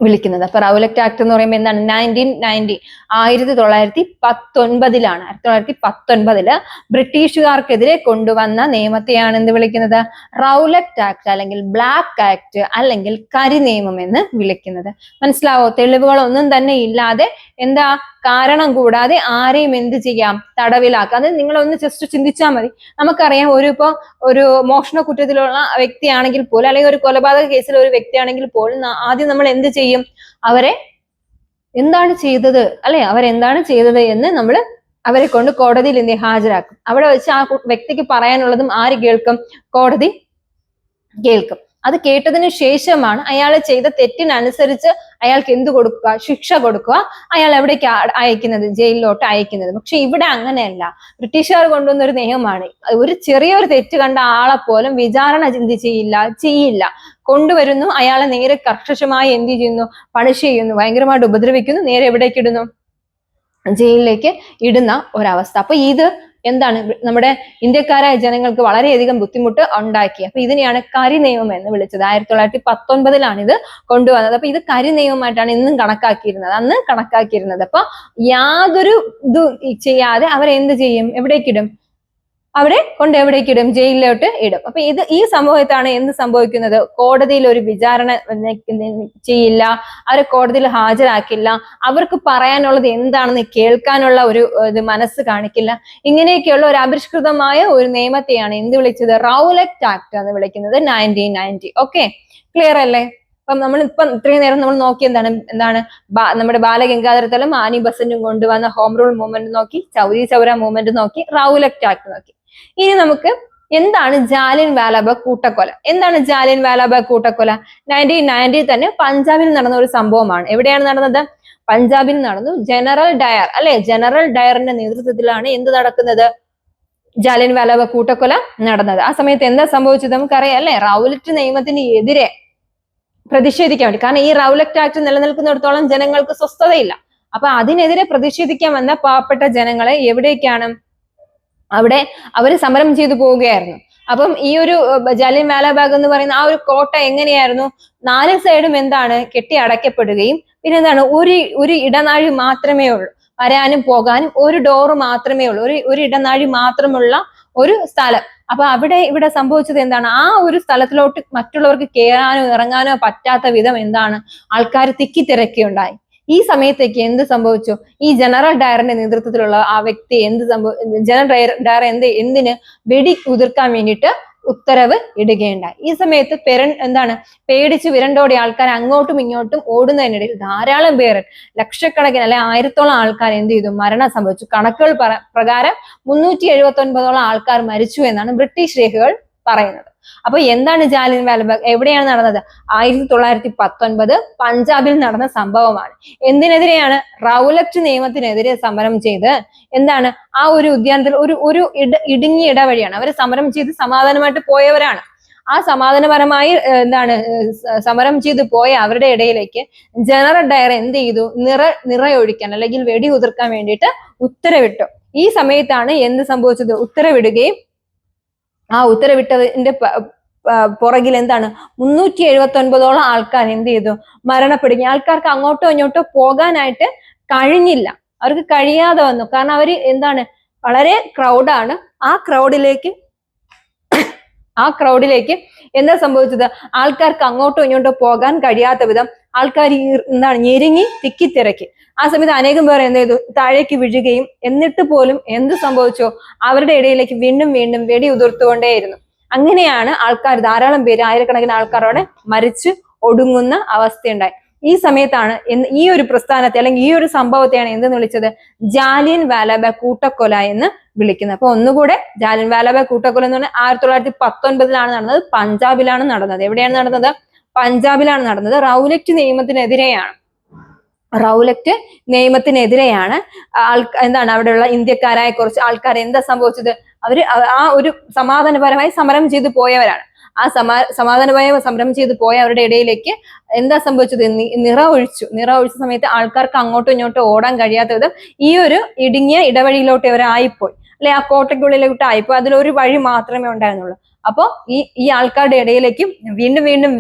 വിളിക്കുന്നത്. അപ്പൊ റൗലക്റ്റ് ആക്ട് എന്ന് പറയുമ്പോൾ എന്താണ്, 1919 1919 1919 ബ്രിട്ടീഷുകാർക്കെതിരെ കൊണ്ടുവന്ന നിയമത്തെയാണ് എന്ത് വിളിക്കുന്നത്, റൗലക്റ്റ് ആക്ട് അല്ലെങ്കിൽ ബ്ലാക്ക് ആക്ട് അല്ലെങ്കിൽ കരി നിയമം എന്ന് വിളിക്കുന്നത്. മനസ്സിലാവോ? തെളിവുകളൊന്നും തന്നെ ഇല്ലാതെ, എന്താ കാരണം കൂടാതെ ആരെയും എന്ത് ചെയ്യാം, തടവിലാക്കാം. അത് നിങ്ങളൊന്ന് ജസ്റ്റ് ചിന്തിച്ചാൽ മതി. നമുക്കറിയാം, ഒരു മോഷണ കുറ്റത്തിലുള്ള വ്യക്തിയാണെങ്കിൽ പോലും, അല്ലെങ്കിൽ ഒരു കൊലപാതക കേസിൽ ഒരു വ്യക്തിയാണെങ്കിൽ പോലും ആദ്യം നമ്മൾ എന്ത് ചെയ്യും, അവരെ എന്താണ് ചെയ്തത്, അല്ലെ, അവരെന്താണ് ചെയ്തത് എന്ന് നമ്മൾ അവരെ കൊണ്ട് കോടതിയിൽ എന്ത് ഹാജരാക്കും. അവിടെ വെച്ച് ആ വ്യക്തിക്ക് പറയാനുള്ളതും ആര് കേൾക്കും, കോടതി കേൾക്കും. അത് കേട്ടതിന് ശേഷമാണ് അയാൾ ചെയ്ത തെറ്റിനനുസരിച്ച് അയാൾക്ക് എന്ത് കൊടുക്കുക, ശിക്ഷ കൊടുക്കുക, അയാൾ എവിടേക്ക് അയക്കുന്നത്, ജയിലിലോട്ട് അയക്കുന്നത്. പക്ഷെ ഇവിടെ അങ്ങനെയല്ല. ബ്രിട്ടീഷുകാർ കൊണ്ടുവന്ന ഒരു നിയമമാണ്. ഒരു ചെറിയൊരു തെറ്റ് കണ്ട ആളെ പോലും വിചാരണ ചെയ്യില്ല, കൊണ്ടുവരുന്നു, അയാളെ നേരെ കർക്കശമായി എന്ത് ചെയ്യുന്നു, പണിഷ് ചെയ്യുന്നു, ഭയങ്കരമായിട്ട് ഉപദ്രവിക്കുന്നു, നേരെ എവിടേക്ക് ഇടുന്നു, ജയിലിലേക്ക് ഇടുന്ന ഒരവസ്ഥ. അപ്പൊ ഇത് എന്താണ്, നമ്മുടെ ഇന്ത്യക്കാരായ ജനങ്ങൾക്ക് വളരെയധികം ബുദ്ധിമുട്ട് ഉണ്ടാക്കി. അപ്പൊ ഇതിനെയാണ് കരി നിയമം എന്ന് വിളിച്ചത്. 1919 ഇത് കൊണ്ടുവന്നത്. അപ്പൊ ഇത് കരി നിയമമായിട്ടാണ് ഇന്നും അന്ന് കണക്കാക്കിയിരുന്നത്. അപ്പൊ യാതൊരു ഇത് ചെയ്യാതെ അവരെന്ത് ചെയ്യും, എവിടേക്കിടും, അവിടെ കൊണ്ട് എവിടേക്കിടും, ജയിലിലോട്ട് ഇടും. അപ്പൊ ഈ സംഭവത്താണ് എന്ത് സംഭവിക്കുന്നത്, കോടതിയിൽ ഒരു വിചാരണ ചെയ്യില്ല, അവരെ കോടതിയിൽ ഹാജരാക്കില്ല, അവർക്ക് പറയാനുള്ളത് എന്താണെന്ന് കേൾക്കാനുള്ള ഒരു മനസ്സ് കാണിക്കില്ല. ഇങ്ങനെയൊക്കെയുള്ള ഒരു അപരിഷ്കൃതമായ ഒരു നിയമത്തെയാണ് എന്ത് വിളിച്ചത്, റൗലക്റ്റ് ആക്ട് എന്ന് വിളിക്കുന്നത്. 1990. ഓക്കെ, ക്ലിയർ അല്ലേ? അപ്പം ഇത്രയും നേരം നമ്മൾ നോക്കി എന്താണ് നമ്മുടെ ബാലഗംഗാധര തിലകനും ആനി ബസന്റും കൊണ്ടുവന്ന ഹോം റൂൾ മൂവ്മെന്റ് നോക്കി, ചൗരി ചൗര മൂവ്മെന്റ് നോക്കി, റൗലക്റ്റ് ആക്ട് നോക്കി. ഇനി നമുക്ക് എന്താണ് ജാലിയൻ വാലാബാഗ് കൂട്ടക്കൊല? എന്താണ് ജാലിയൻ വാലാബാഗ് കൂട്ടക്കൊല? 1990 തന്നെ പഞ്ചാബിൽ നടന്ന ഒരു സംഭവമാണ്. എവിടെയാണ് നടന്നത്, പഞ്ചാബിൽ നടന്നു. ജനറൽ ഡയർ, അല്ലെ, ജനറൽ ഡയറിന്റെ നേതൃത്വത്തിലാണ് എന്ത് നടക്കുന്നത്, ജാലിയൻ വാലാബാഗ് കൂട്ടക്കൊല നടന്നത്. ആ സമയത്ത് എന്താ സംഭവിച്ചത് നമുക്കറിയാം, അല്ലെ, റൗലറ്റ് നിയമത്തിന് എതിരെ പ്രതിഷേധിക്കാൻ വേണ്ടി, കാരണം ഈ റൗലക്റ്റ് ആക്ട് നിലനിൽക്കുന്നിടത്തോളം ജനങ്ങൾക്ക് സ്വസ്ഥതയില്ല. അപ്പൊ അതിനെതിരെ പ്രതിഷേധിക്കാൻ വന്ന പാവപ്പെട്ട ജനങ്ങളെ എവിടേക്കാണ്, അവിടെ അവര് സമരം ചെയ്തു പോവുകയായിരുന്നു. അപ്പം ഈ ഒരു ജാലിയൻ വാലാബാഗ് എന്ന് പറയുന്ന ആ ഒരു കോട്ട എങ്ങനെയായിരുന്നു, 4 സൈഡും എന്താണ് കെട്ടി അടയ്ക്കപ്പെടുകയും പിന്നെ എന്താണ് ഒരു ഇടനാഴി മാത്രമേ ഉള്ളൂ, വരാനും പോകാനും ഒരു ഡോറ് മാത്രമേ ഉള്ളൂ, ഒരു ഇടനാഴി മാത്രമുള്ള ഒരു സ്ഥലം. അപ്പൊ ഇവിടെ സംഭവിച്ചത് എന്താണ്, ആ ഒരു സ്ഥലത്തിലോട്ട് മറ്റുള്ളവർക്ക് കയറാനോ ഇറങ്ങാനോ പറ്റാത്ത വിധം എന്താണ് ആൾക്കാർ തിക്കിത്തിരക്കുകയുണ്ടായി. ഈ സമയത്തേക്ക് എന്ത് സംഭവിച്ചു, ഈ ജനറൽ ഡയറിന്റെ നേതൃത്വത്തിലുള്ള ആ വ്യക്തി ജനറൽ ഡയർ എന്തിന് വെടി ഉതിർക്കാൻ വേണ്ടിയിട്ട് ഉത്തരവ് ഇടുകയുണ്ടായി. ഈ സമയത്ത് പേടിച്ച് വിരണ്ടോടിയ ആൾക്കാർ അങ്ങോട്ടും ഇങ്ങോട്ടും ഓടുന്നതിനിടയിൽ ധാരാളം പേര്, ലക്ഷക്കണക്കിന് അല്ലെ 1000ഓളം ആൾക്കാർ എന്ത് ചെയ്തു, മരണം സംഭവിച്ചു. കണക്കുകൾ പ്രകാരം 379ഓളം ആൾക്കാർ മരിച്ചു എന്നാണ് ബ്രിട്ടീഷ് രേഖകൾ പറയുന്നത്. അപ്പൊ എന്താണ് ജാലിയൻ വാലാബാഗ്, എവിടെയാണ് നടന്നത്, 1919 പഞ്ചാബിൽ നടന്ന സംഭവമാണ്. എന്തിനെതിരെയാണ്, റൗലക്റ്റ് നിയമത്തിനെതിരെ സമരം ചെയ്ത് എന്താണ് ആ ഒരു ഉദ്യാനത്തിൽ ഒരു ഇടുങ്ങിയ ഇടവഴിയാണ് അവർ സമരം ചെയ്ത് സമാധാനമായിട്ട് പോയവരാണ്. ആ സമാധാനപരമായി സമരം ചെയ്തു പോയ അവരുടെ ഇടയിലേക്ക് ജനറൽ ഡയർ എന്ത് ചെയ്തു, നിറയൊഴിക്കാൻ അല്ലെങ്കിൽ വെടി ഉതിർക്കാൻ വേണ്ടിയിട്ട് ഉത്തരവിട്ടു. ഈ സമയത്താണ് എന്ത് സംഭവിച്ചത്, ഉത്തരവിടുകയും ആ ഉത്തരവിട്ടതിന്റെ പുറകിൽ 379ഓളം ആൾക്കാർ എന്ത് ചെയ്തു, മരണപ്പെടുകയും ആൾക്കാർക്ക് അങ്ങോട്ടോ ഇങ്ങോട്ടോ പോകാനായിട്ട് കഴിഞ്ഞില്ല. അവർക്ക് കഴിയാതെ വന്നു. കാരണം അവര് വളരെ ക്രൗഡാണ്. ആ ക്രൗഡിലേക്ക് എന്താ സംഭവിച്ചത്, ആൾക്കാർക്ക് അങ്ങോട്ടോ ഇങ്ങോട്ടോ പോകാൻ കഴിയാത്ത വിധം ആൾക്കാർ ഞെരുങ്ങി തിക്കിത്തിരക്കി. ആ സമയത്ത് അനേകം പേർ എന്ത് ചെയ്തു, താഴേക്ക് വീഴുകയും എന്നിട്ട് പോലും എന്ത് സംഭവിച്ചോ, അവരുടെ ഇടയിലേക്ക് വീണ്ടും വീണ്ടും വെടി ഉതിർത്തുകൊണ്ടേയിരുന്നു. അങ്ങനെയാണ് ആൾക്കാർ, ധാരാളം പേര്, ആയിരക്കണക്കിന് ആൾക്കാരോടെ മരിച്ചു ഒടുങ്ങുന്ന അവസ്ഥയുണ്ടായി. ഈ സമയത്താണ് ഈ ഒരു പ്രസ്ഥാനത്തെ അല്ലെങ്കിൽ ഈ ഒരു സംഭവത്തെയാണ് എന്തെന്ന് വിളിച്ചത്, ജാലിയൻ വാലാബാഗ് കൂട്ടക്കൊല എന്ന് വിളിക്കുന്നത്. അപ്പൊ ഒന്നുകൂടെ, ജാലിയൻ വാലാബാഗ് കൂട്ടക്കൊല എന്ന് പറഞ്ഞാൽ 1919 നടന്നത്. പഞ്ചാബിലാണ് നടന്നത്. എവിടെയാണ് നടന്നത്, പഞ്ചാബിലാണ് നടന്നത്. റൗലറ്റ് നിയമത്തിനെതിരെയാണ് അവിടെയുള്ള ഇന്ത്യക്കാരായ കുറച്ച് ആൾക്കാർ എന്താ സംഭവിച്ചത്, അവര് ആ ഒരു സമാധാനപരമായി സമരം ചെയ്തു പോയവരാണ്. ആ സമാധാനപരമായി സമരം ചെയ്തു പോയ അവരുടെ ഇടയിലേക്ക് എന്താ സംഭവിച്ചത്, നിറ ഒഴിച്ച സമയത്ത് ആൾക്കാർക്ക് അങ്ങോട്ടും ഇങ്ങോട്ടും ഓടാൻ കഴിയാത്ത വിധം ഈ ഒരു ഇടുങ്ങിയ ഇടവഴിയിലോട്ട് ഇവരായിപ്പോയി, അല്ലെ ആ കോട്ടയ്ക്കുള്ളിലോട്ട് ആയിപ്പോയി. അതിലൊരു വഴി മാത്രമേ ഉണ്ടായിരുന്നുള്ളൂ. അപ്പോ ഈ ആൾക്കാരുടെ ഇടയിലേക്ക് വീണ്ടും വീണ്ടും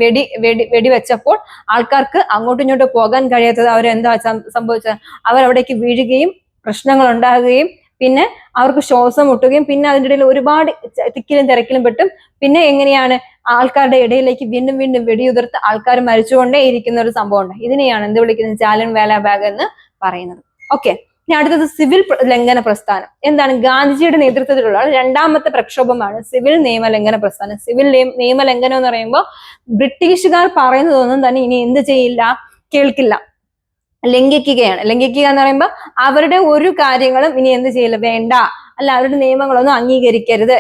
വെടിവെച്ചപ്പോൾ ആൾക്കാർക്ക് അങ്ങോട്ടും ഇങ്ങോട്ടും പോകാൻ കഴിയാത്തത് അവരെന്താ സംഭവിച്ചത്, അവരവിടേക്ക് വീഴുകയും പ്രശ്നങ്ങൾ ഉണ്ടാകുകയും പിന്നെ അവർക്ക് ശ്വാസം മുട്ടുകയും പിന്നെ അതിൻ്റെ ഇടയിൽ ഒരുപാട് തിക്കിലും തിരക്കിലും പെട്ടും പിന്നെ എങ്ങനെയാണ് ആൾക്കാരുടെ ഇടയിലേക്ക് വീണ്ടും വീണ്ടും വെടിയുതിർത്ത് ആൾക്കാർ മരിച്ചുകൊണ്ടേ ഇരിക്കുന്ന ഒരു സംഭവം ഉണ്ട്. ഇതിനെയാണ് എന്ത് വിളിക്കുന്നത്, ജാലിയൻ വാലാബാഗ് എന്ന് പറയുന്നത്. ഓക്കെ, ഇനി അടുത്തത് സിവിൽ ലംഘന പ്രസ്ഥാനം. എന്താണ്, ഗാന്ധിജിയുടെ നേതൃത്വത്തിലുള്ള രണ്ടാമത്തെ പ്രക്ഷോഭമാണ് സിവിൽ നിയമലംഘന പ്രസ്ഥാനം. സിവിൽ നിയമലംഘനം എന്ന് പറയുമ്പോൾ ബ്രിട്ടീഷുകാർ പറയുന്നതൊന്നും തന്നെ ഇനി എന്ത് ചെയ്യില്ല, കേൾക്കില്ല, ലംഘിക്കുകയാണ്. ലംഘിക്കുക എന്ന് പറയുമ്പോൾ അവരുടെ ഒരു കാര്യങ്ങളും ഇനി എന്ത് ചെയ്യില്ല, വേണ്ട, അല്ല അവരുടെ നിയമങ്ങളൊന്നും അംഗീകരിക്കരുത്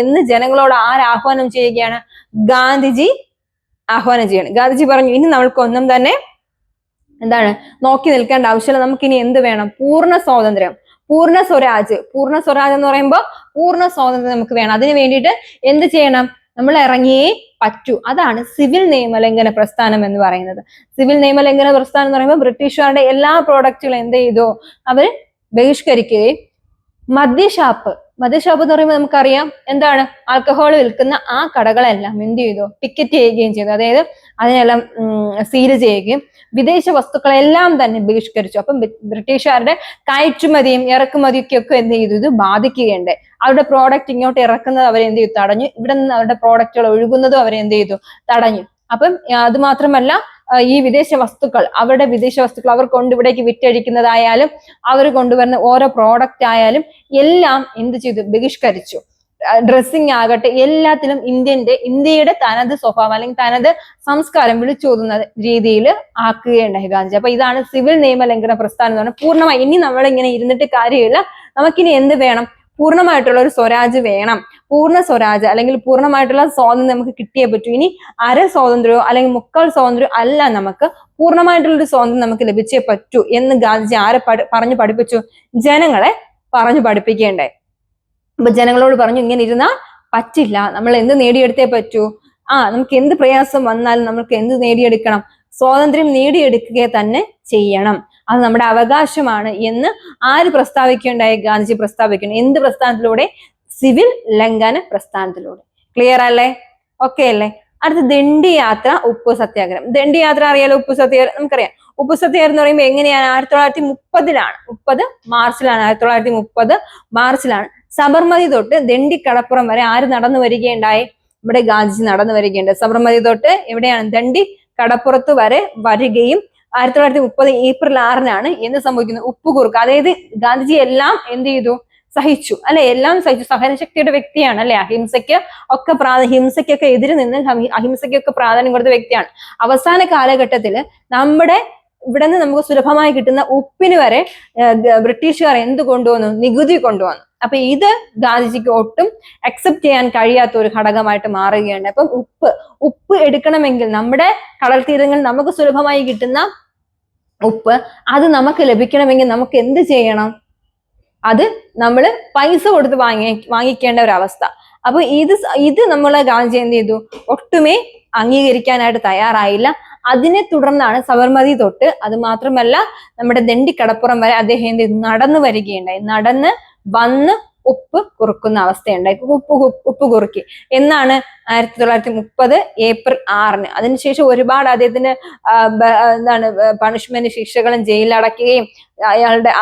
എന്ന് ജനങ്ങളോട് ആഹ്വാനം ചെയ്യുകയാണ്, ഗാന്ധിജി ആഹ്വാനം ചെയ്യണം. ഗാന്ധിജി പറഞ്ഞു, ഇനി നമ്മൾക്കൊന്നും തന്നെ നോക്കി നിൽക്കേണ്ട ആവശ്യമില്ല, നമുക്കിനി എന്ത് വേണം, പൂർണ്ണ സ്വാതന്ത്ര്യം, പൂർണ്ണ സ്വരാജ് എന്ന് പറയുമ്പോൾ പൂർണ്ണ സ്വാതന്ത്ര്യം നമുക്ക് വേണം. അതിനു വേണ്ടിയിട്ട് എന്ത് ചെയ്യണം, നമ്മൾ ഇറങ്ങിയേ പറ്റൂ. അതാണ് സിവിൽ നിയമലംഘന പ്രസ്ഥാനം എന്ന് പറയുന്നത്. സിവിൽ നിയമലംഘന പ്രസ്ഥാനം എന്ന് പറയുമ്പോൾ ബ്രിട്ടീഷുകാരുടെ എല്ലാ പ്രോഡക്റ്റുകളും എന്ത് ചെയ്തു, അവർ ബഹിഷ്കരിക്കുകയും മദ്യഷാപ്പ് എന്ന് പറയുമ്പോൾ നമുക്കറിയാം എന്താണ്, ആൽക്കഹോൾ വിൽക്കുന്ന ആ കടകളെല്ലാം എന്ത് ചെയ്തു, ടിക്കറ്റ് ചെയ്യുകയും ചെയ്തു. അതായത് അതിനെല്ലാം സീൽ ചെയ്യുകയും വിദേശ വസ്തുക്കളെല്ലാം തന്നെ ബഹിഷ്കരിച്ചു. അപ്പം ബ്രിട്ടീഷുകാരുടെ കയറ്റുമതിയും ഇറക്കുമതിയൊക്കെ എന്ത് ചെയ്തു, ഇത് ബാധിക്കുകയുണ്ട്. അവരുടെ പ്രോഡക്റ്റ് ഇങ്ങോട്ട് ഇറക്കുന്നത് അവരെന്ത് ചെയ്തു, തടഞ്ഞു. ഇവിടെ നിന്ന് അവരുടെ പ്രോഡക്റ്റുകൾ ഒഴുകുന്നതും അവരെന്ത് ചെയ്തു, തടഞ്ഞു. അപ്പം അത് മാത്രമല്ല, ഈ വിദേശ വസ്തുക്കൾ അവർ ഇവിടേക്ക് വിറ്റഴിക്കുന്നതായാലും അവർ കൊണ്ടുവരുന്ന ഓരോ പ്രോഡക്റ്റ് ആയാലും എല്ലാം എന്ത് ചെയ്തു, ബഹിഷ്കരിച്ചു. ഡ്രസ്സിങ് ആകട്ടെ, എല്ലാത്തിലും ഇന്ത്യയുടെ തനത് സ്വഭാവം അല്ലെങ്കിൽ തനത് സംസ്കാരം വിളിച്ചോതുന്ന രീതിയിൽ ആക്കുകയുണ്ടായി ഗാന്ധി. അപ്പൊ ഇതാണ് സിവിൽ നിയമലംഘന പ്രസ്ഥാനം എന്ന് പറഞ്ഞാൽ. പൂർണ്ണമായി ഇനി നമ്മളിങ്ങനെ ഇരുന്നിട്ട് കാര്യമില്ല, നമുക്കിനി എന്ത് വേണം, പൂർണ്ണമായിട്ടുള്ള ഒരു സ്വരാജ് വേണം. പൂർണ്ണ സ്വരാജ് അല്ലെങ്കിൽ പൂർണ്ണമായിട്ടുള്ള സ്വാതന്ത്ര്യം നമുക്ക് കിട്ടിയേ പറ്റൂ. ഇനി അര സ്വാതന്ത്ര്യമോ അല്ലെങ്കിൽ മുക്കാൽ സ്വാതന്ത്ര്യമോ അല്ല, നമുക്ക് പൂർണ്ണമായിട്ടുള്ള ഒരു സ്വാതന്ത്ര്യം നമുക്ക് ലഭിച്ചേ പറ്റൂ എന്ന് ഗാന്ധിജി പറഞ്ഞു പഠിപ്പിച്ചു, ജനങ്ങളെ പറഞ്ഞു പഠിപ്പിക്കേണ്ടായി. അപ്പൊ ജനങ്ങളോട് പറഞ്ഞു, ഇങ്ങനെ ഇരുന്നാൽ പറ്റില്ല, നമ്മൾ എന്ത് നേടിയെടുത്തേ പറ്റൂ, നമുക്ക് എന്ത് പ്രയാസം വന്നാലും നമുക്ക് എന്ത് നേടിയെടുക്കണം, സ്വാതന്ത്ര്യം നേടിയെടുക്കുക തന്നെ ചെയ്യണം, അത് നമ്മുടെ അവകാശമാണ് എന്ന് ആര് പ്രസ്താവിക്കുകയുണ്ടായി, ഗാന്ധിജി പ്രസ്താവിക്കുന്നു. എന്ത് പ്രസ്ഥാനത്തിലൂടെ, സിവിൽ ലംഘന പ്രസ്ഥാനത്തിലൂടെ. ക്ലിയർ അല്ലേ, ഓക്കെ അല്ലേ? അടുത്ത ദണ്ഡി യാത്ര, ഉപ്പു സത്യാഗ്രഹം. ദണ്ഡി യാത്ര അറിയാലോ, ഉപ്പു സത്യാഗ്രഹം നമുക്കറിയാം. ഉപ്പു സത്യാഗ്രഹം എന്ന് പറയുമ്പോൾ എങ്ങനെയാണ്, 1930 മാർച്ചിലാണ്. 1930 മാർച്ചിലാണ് സബർമതി തൊട്ട് ദണ്ഡി കടപ്പുറം വരെ ആര് നടന്നു വരികയുണ്ടായി, ഇവിടെ ഗാന്ധിജി നടന്നു വരികയുണ്ട്. സബർമതി തൊട്ട് എവിടെയാണ്, ദണ്ഡി കടപ്പുറത്ത് വരെ വരികയും 1930 ഏപ്രിൽ 6 എന്ത് സംഭവിക്കുന്നത്, ഉപ്പുകുറുക്ക്. അതായത് ഗാന്ധിജി എല്ലാം എന്ത് ചെയ്തു, സഹിച്ചു, അല്ലെ, എല്ലാം സഹിച്ചു. സഹനശക്തിയുടെ വ്യക്തിയാണ്, അല്ലെ, ഹിംസയ്ക്കൊക്കെ എതിര് നിന്ന് അഹിംസയ്ക്കൊക്കെ പ്രാധാന്യം കൊടുത്ത വ്യക്തിയാണ്. അവസാന കാലഘട്ടത്തില് ഇവിടെ നിന്ന് നമുക്ക് സുലഭമായി കിട്ടുന്ന ഉപ്പിന് വരെ ബ്രിട്ടീഷുകാർ എന്ത് കൊണ്ടുവന്നു, നികുതി കൊണ്ടുവന്നു. അപ്പൊ ഇത് ഗാന്ധിജിക്ക് ഒട്ടും അക്സെപ്റ്റ് ചെയ്യാൻ കഴിയാത്ത ഒരു ഘടകമായിട്ട് മാറുകയാണ്. അപ്പം ഉപ്പ് എടുക്കണമെങ്കിൽ നമ്മുടെ കടൽ തീരങ്ങളിൽ നമുക്ക് സുലഭമായി കിട്ടുന്ന ഉപ്പ് അത് നമുക്ക് ലഭിക്കണമെങ്കിൽ നമുക്ക് എന്ത് ചെയ്യണം, അത് നമ്മൾ പൈസ കൊടുത്ത് വാങ്ങിക്കേണ്ട ഒരു അവസ്ഥ. അപ്പൊ ഇത് നമ്മളെ ഗാന്ധി എന്ത് ചെയ്തു, ഒട്ടുമേ അംഗീകരിക്കാനായിട്ട് തയ്യാറായില്ല. അതിനെ തുടർന്നാണ് സബർമതി തൊട്ട് അത് മാത്രമല്ല നമ്മുടെ ദണ്ഡി കടപ്പുറം വരെ അദ്ദേഹം എന്ത് ചെയ്തു, നടന്നു വരികയുണ്ടായി. നടന്ന് വന്ന് ഉപ്പ് കുറുക്കുന്ന അവസ്ഥയുണ്ടായി. ഉപ്പ് കുറുക്കി എന്നാണ് 1930 ഏപ്രിൽ 6-ന്. അതിനുശേഷം ഒരുപാട് അദ്ദേഹത്തിന് എന്താണ് പണിഷ്മെന്റ്, ശിക്ഷകളും ജയിലിലടക്കുകയും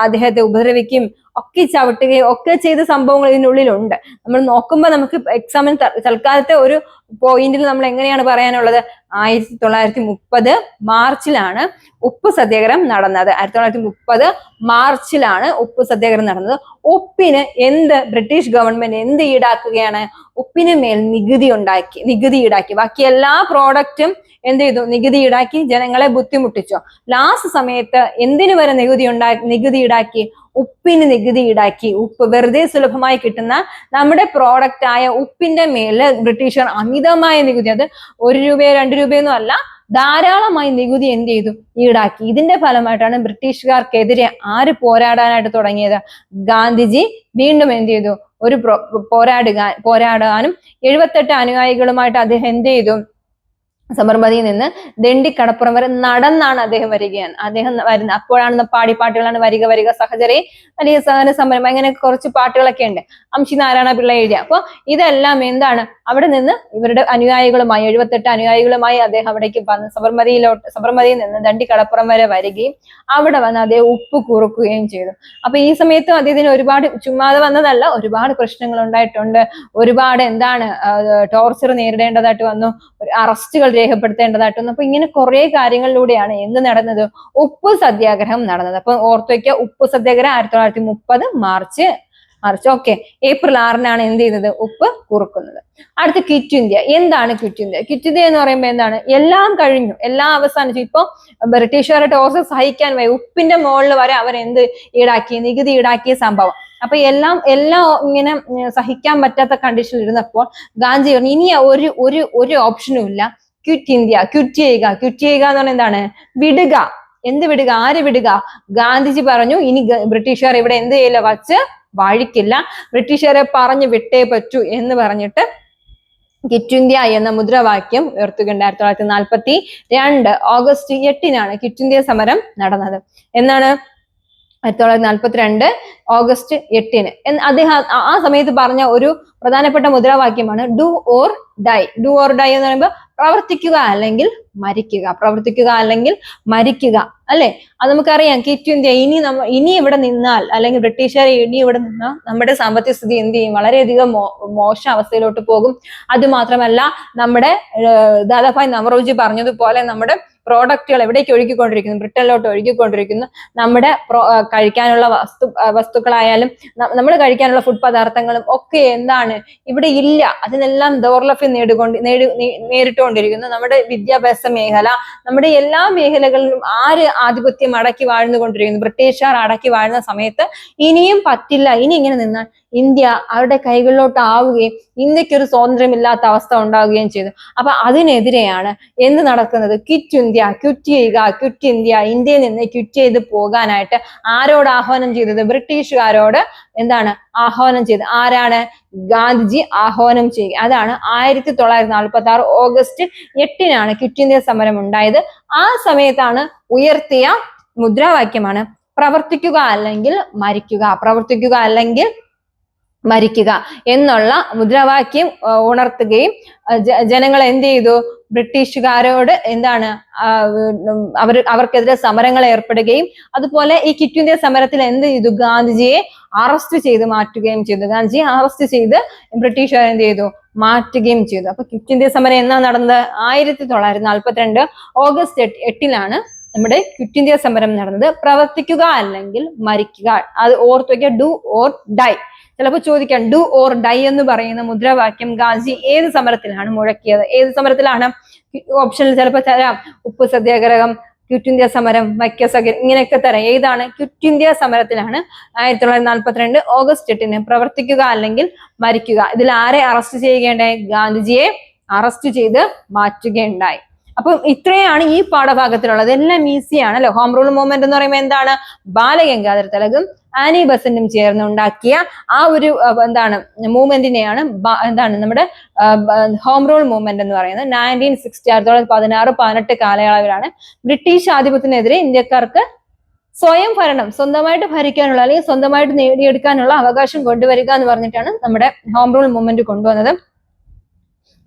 അദ്ദേഹത്തെ ഉപദ്രവിക്കുകയും ഒക്കെ ചവിട്ടുകയും ഒക്കെ ചെയ്ത സംഭവങ്ങൾ ഇതിനുള്ളിലുണ്ട്. നമ്മൾ നോക്കുമ്പോൾ നമുക്ക് എക്സാമിന് തൽക്കാലത്തെ ഒരു പോയിന്റിൽ നമ്മൾ എങ്ങനെയാണ് പറയാനുള്ളത്, 1930 മാർച്ചിലാണ് ഉപ്പ് സത്യാഗ്രഹം നടന്നത്. 1930 മാർച്ചിലാണ് ഉപ്പ് സത്യാഗ്രഹം നടന്നത്. ഉപ്പിന് ബ്രിട്ടീഷ് ഗവൺമെന്റ് എന്ത് ഈടാക്കുകയാണ്, ഉപ്പിന് മേൽ നികുതി ഈടാക്കി. ബാക്കി എല്ലാ പ്രോഡക്റ്റും എന്ത് ചെയ്തു, നികുതി ഈടാക്കി ജനങ്ങളെ ബുദ്ധിമുട്ടിച്ചു. ലാസ്റ്റ് സമയത്ത് എന്തിനു വരെ നികുതി ഈടാക്കി, ഉപ്പിന് നികുതി ഈടാക്കി. ഉപ്പ് വെറുതെ സുലഭമായി കിട്ടുന്ന നമ്മുടെ പ്രോഡക്റ്റ് ആയ ഉപ്പിന്റെ മേല് ബ്രിട്ടീഷുകാർ അമിതമായ നികുതി, അത് 1 രൂപയോ 2 രൂപയൊന്നും അല്ല, ധാരാളമായി നികുതി എന്ത് ചെയ്തു, ഈടാക്കി. ഇതിന്റെ ഫലമായിട്ടാണ് ബ്രിട്ടീഷുകാർക്കെതിരെ ആര് പോരാടാനായിട്ട് തുടങ്ങിയത്, ഗാന്ധിജി വീണ്ടും എന്ത് ചെയ്തു, ഒരു പോരാടാനും 78 അനുയായികളുമായിട്ട് അദ്ദേഹം എന്ത് ചെയ്തു, സബർമതിയിൽ നിന്ന് ദണ്ഡി കടപ്പുറം വരെ നടന്നാണ് അദ്ദേഹം വരികയാണ്. അദ്ദേഹം വരുന്നത് അപ്പോഴാണ് പാടിപ്പാട്ടുകളാണ് വരിക വരിക സഹചരെ, വലിയ സഹന സമരം, അങ്ങനെ കുറച്ച് പാട്ടുകളൊക്കെ ഉണ്ട്, അംശി നാരായണ പിള്ള എഴുതിയ. അപ്പൊ ഇതെല്ലാം എന്താണ്, അവിടെ നിന്ന് ഇവരുടെ അനുയായികളുമായി 78 അനുയായികളുമായി അദ്ദേഹം അവിടേക്ക് വന്ന് സബർമതിയിൽ നിന്ന് ദണ്ഡി കടപ്പുറം വരെ വരികയും അവിടെ വന്ന് അദ്ദേഹം ഉപ്പ് കുറുക്കുകയും ചെയ്തു. അപ്പൊ ഈ സമയത്തും അദ്ദേഹത്തിന് ഒരുപാട് ചുമ്മാതെ വന്നതല്ല, ഒരുപാട് പ്രശ്നങ്ങൾ ഉണ്ടായിട്ടുണ്ട്. ഒരുപാട് ടോർച്ചർ നേരിടേണ്ടതായിട്ട് വന്നു, അറസ്റ്റുകൾ രേഖപ്പെടുത്തേണ്ടതായിട്ട് വന്നു. അപ്പൊ ഇങ്ങനെ കുറെ കാര്യങ്ങളിലൂടെയാണ് എന്ത് നടന്നത്, ഉപ്പ് സത്യാഗ്രഹം നടന്നത്. അപ്പൊ ഓർത്തു വയ്ക്കുക, ഉപ്പ് സത്യാഗ്രഹം 1930 മാർച്ച്. ഓക്കെ, ഏപ്രിൽ 6-നാണ് എന്ത് ചെയ്തത്, ഉപ്പ് കുറുക്കുന്നത്. അടുത്ത ക്വിറ്റ് ഇന്ത്യ. എന്താണ് ക്വിറ്റ് ഇന്ത്യ? ക്വിറ്റ് ഇന്ത്യ എന്ന് പറയുമ്പോൾ എന്താണ്, എല്ലാം കഴിഞ്ഞു, എല്ലാം അവസാനിച്ചു. ഇപ്പൊ ബ്രിട്ടീഷുകാരുടെ ടോർച്ചർ സഹിക്കാൻ വയ്യ, ഉപ്പിന്റെ മുകളിൽ വരെ അവരെന്ത് ഈടാക്കി, നികുതി ഈടാക്കിയ സംഭവം. അപ്പൊ എല്ലാം ഇങ്ങനെ സഹിക്കാൻ പറ്റാത്ത കണ്ടീഷനിൽ ഇരുന്നപ്പോൾ ഗാന്ധി പറഞ്ഞു, ഇനി ഒരു ഓപ്ഷനും ഇല്ല, ക്വിറ്റ് ഇന്ത്യ, ക്വിറ്റ് ചെയ്യുക എന്ന് പറഞ്ഞാൽ എന്താണ്, വിടുക. എന്ത് വിടുക, ആര് വിടുക? ഗാന്ധിജി പറഞ്ഞു, ഇനി ബ്രിട്ടീഷുകാർ ഇവിടെ എന്ത് ചെയ്യില്ല, വച്ച് വാഴിക്കില്ല, ബ്രിട്ടീഷുകാരെ പറഞ്ഞു വിട്ടേ പറ്റൂ എന്ന് പറഞ്ഞിട്ട് ക്വിറ്റ് ഇന്ത്യ എന്ന മുദ്രാവാക്യം ഉയർത്തുകയുണ്ടായി. 1942 ഓഗസ്റ്റ് 8-നാണ് ക്വിറ്റ് ഇന്ത്യ സമരം നടന്നത്. എന്നാണ് 1942 ഓഗസ്റ്റ് 8-ന്. അദ്ദേഹം ആ സമയത്ത് പറഞ്ഞ ഒരു പ്രധാനപ്പെട്ട മുദ്രാവാക്യമാണ് do or die. Do or die എന്ന് പറയുമ്പോൾ പ്രവർത്തിക്കുക അല്ലെങ്കിൽ മരിക്കുക, അല്ലെ? അത് നമുക്കറിയാം. ക്വിറ്റ് ഇന്ത്യ, ഇനി ഇവിടെ നിന്നാൽ, അല്ലെങ്കിൽ ബ്രിട്ടീഷുകാരെ ഇനി ഇവിടെ നിന്നാൽ നമ്മുടെ സാമ്പത്തിക സ്ഥിതി എന്ത് ചെയ്യും, വളരെയധികം മോശം അവസ്ഥയിലോട്ട് പോകും. അത് മാത്രമല്ല, നമ്മുടെ ദാദാഭായ് നവറോജി പറഞ്ഞതുപോലെ നമ്മുടെ പ്രോഡക്റ്റുകൾ എവിടേക്ക് ഒഴുകിക്കൊണ്ടിരിക്കുന്നു, ബ്രിട്ടനിലോട്ട് ഒഴുകിക്കൊണ്ടിരിക്കുന്നു. നമ്മുടെ കഴിക്കാനുള്ള വസ്തുക്കളായാലും നമ്മൾ കഴിക്കാനുള്ള ഫുഡ് പദാർത്ഥങ്ങളും ഒക്കെ എന്താണ്, ഇവിടെ ഇല്ല. അതിനെല്ലാം ദൗർലഭ്യം നേരിട്ടുകൊണ്ടിരിക്കുന്നു. നമ്മുടെ വിദ്യാഭ്യാസ മേഖല, നമ്മുടെ എല്ലാ മേഖലകളിലും ആര് ആധിപത്യം അടക്കി വാഴ്ന്നുകൊണ്ടിരിക്കുന്നു, ബ്രിട്ടീഷുകാർ അടക്കി വാഴുന്ന സമയത്ത് ഇനിയും പറ്റില്ല. ഇനി ഇങ്ങനെ നിന്നാൽ ഇന്ത്യ അവരുടെ കൈകളിലോട്ട് ആവുകയും ഇന്ത്യക്ക് ഒരു സ്വാതന്ത്ര്യമില്ലാത്ത അവസ്ഥ ഉണ്ടാവുകയും ചെയ്തു. അപ്പൊ അതിനെതിരെയാണ് എന്ത് നടക്കുന്നത്, ക്വിറ്റ് ഇന്ത്യ, ഇന്ത്യയിൽ നിന്ന് ക്വിറ്റ് ചെയ്ത് പോകാനായിട്ട് ആരോട് ആഹ്വാനം ചെയ്തത്, ബ്രിട്ടീഷുകാരോട് എന്താണ് ആഹ്വാനം ചെയ്തത്. ആരാണ്? ഗാന്ധിജി ആഹ്വാനം ചെയ്യുക. അതാണ് 1946 ഓഗസ്റ്റ് 8-നാണ് ക്വിറ്റ് ഇന്ത്യ സമരം ഉണ്ടായത്. ആ സമയത്താണ് ഉയർത്തിയ മുദ്രാവാക്യമാണ് പ്രവർത്തിക്കുക അല്ലെങ്കിൽ മരിക്കുക എന്നുള്ള മുദ്രാവാക്യം ഉണർത്തുകയും ജനങ്ങൾ എന്ത് ചെയ്തു, ബ്രിട്ടീഷുകാരോട് എന്താണ് അവർക്കെതിരെ സമരങ്ങൾ ഏർപ്പെടുകയും അതുപോലെ ഈ ക്വിറ്റ് ഇന്ത്യ സമരത്തിൽ എന്ത് ചെയ്തു, ഗാന്ധിജിയെ അറസ്റ്റ് ചെയ്ത് മാറ്റുകയും ചെയ്തു. ഗാന്ധിജിയെ അറസ്റ്റ് ചെയ്ത് ബ്രിട്ടീഷുകാർ എന്ത് ചെയ്തു, മാറ്റുകയും ചെയ്തു. അപ്പൊ ക്വിറ്റ് ഇന്ത്യ സമരം എന്നാ നടന്നത്? 1942 ഓഗസ്റ്റ് 8-ലാണ് നമ്മുടെ ക്വിറ്റ് ഇന്ത്യ സമരം നടന്നത്. പ്രവർത്തിക്കുക അല്ലെങ്കിൽ മരിക്കുക, അത് ഓർത്തു വയ്ക്കുക. Do or dye. ചിലപ്പോൾ ചോദിക്കാം, ഡു ഓർ ഡൈ എന്ന് പറയുന്ന മുദ്രാവാക്യം ഗാന്ധി ഏത് സമരത്തിലാണ് മുഴക്കിയത്? ഏത് സമരത്തിലാണ്? ഓപ്ഷനിൽ ചിലപ്പോൾ തരാം, ഉപ്പ് സത്യാഗ്രഹം, ക്വിറ്റ് ഇന്ത്യ സമരം, വൈക്കം സത്യാഗ്രഹം, ഇങ്ങനെയൊക്കെ തരാം. ഏതാണ്? ക്വിറ്റ് ഇന്ത്യ സമരത്തിലാണ് 1942 ഓഗസ്റ്റ് 8-ന് പ്രവർത്തിക്കുക അല്ലെങ്കിൽ മരിക്കുക. ഇതിൽ ആരെ അറസ്റ്റ് ചെയ്യുകയുണ്ടായി? ഗാന്ധിജിയെ അറസ്റ്റ് ചെയ്ത് മാറ്റുകയുണ്ടായി. അപ്പം ഇത്രയാണ് ഈ പാഠഭാഗത്തിലുള്ളത്. എല്ലാം ഈസിയാണ് അല്ലെ. ഹോം റൂൾ മൂവ്മെന്റ് എന്ന് പറയുമ്പോൾ എന്താണ്? ബാലഗംഗാധര തിലകും ആനി ബസന്റും ചേർന്ന് ഉണ്ടാക്കിയ ആ ഒരു എന്താണ് മൂവ്മെന്റിനെയാണ് എന്താണ് നമ്മുടെ ഹോം റൂൾ മൂവ്മെന്റ് എന്ന് പറയുന്നത്. 1960 1916-18 കാലയളവിലാണ് ബ്രിട്ടീഷ് ആധിപത്യത്തിനെതിരെ ഇന്ത്യക്കാർക്ക് സ്വയം ഭരണം, സ്വന്തമായിട്ട് ഭരിക്കാനുള്ള അല്ലെങ്കിൽ സ്വന്തമായിട്ട് നേടിയെടുക്കാനുള്ള അവകാശം കൊണ്ടുവരിക എന്ന് പറഞ്ഞിട്ടാണ് നമ്മുടെ ഹോം റൂൾ മൂവ്മെന്റ് കൊണ്ടുവന്നത്.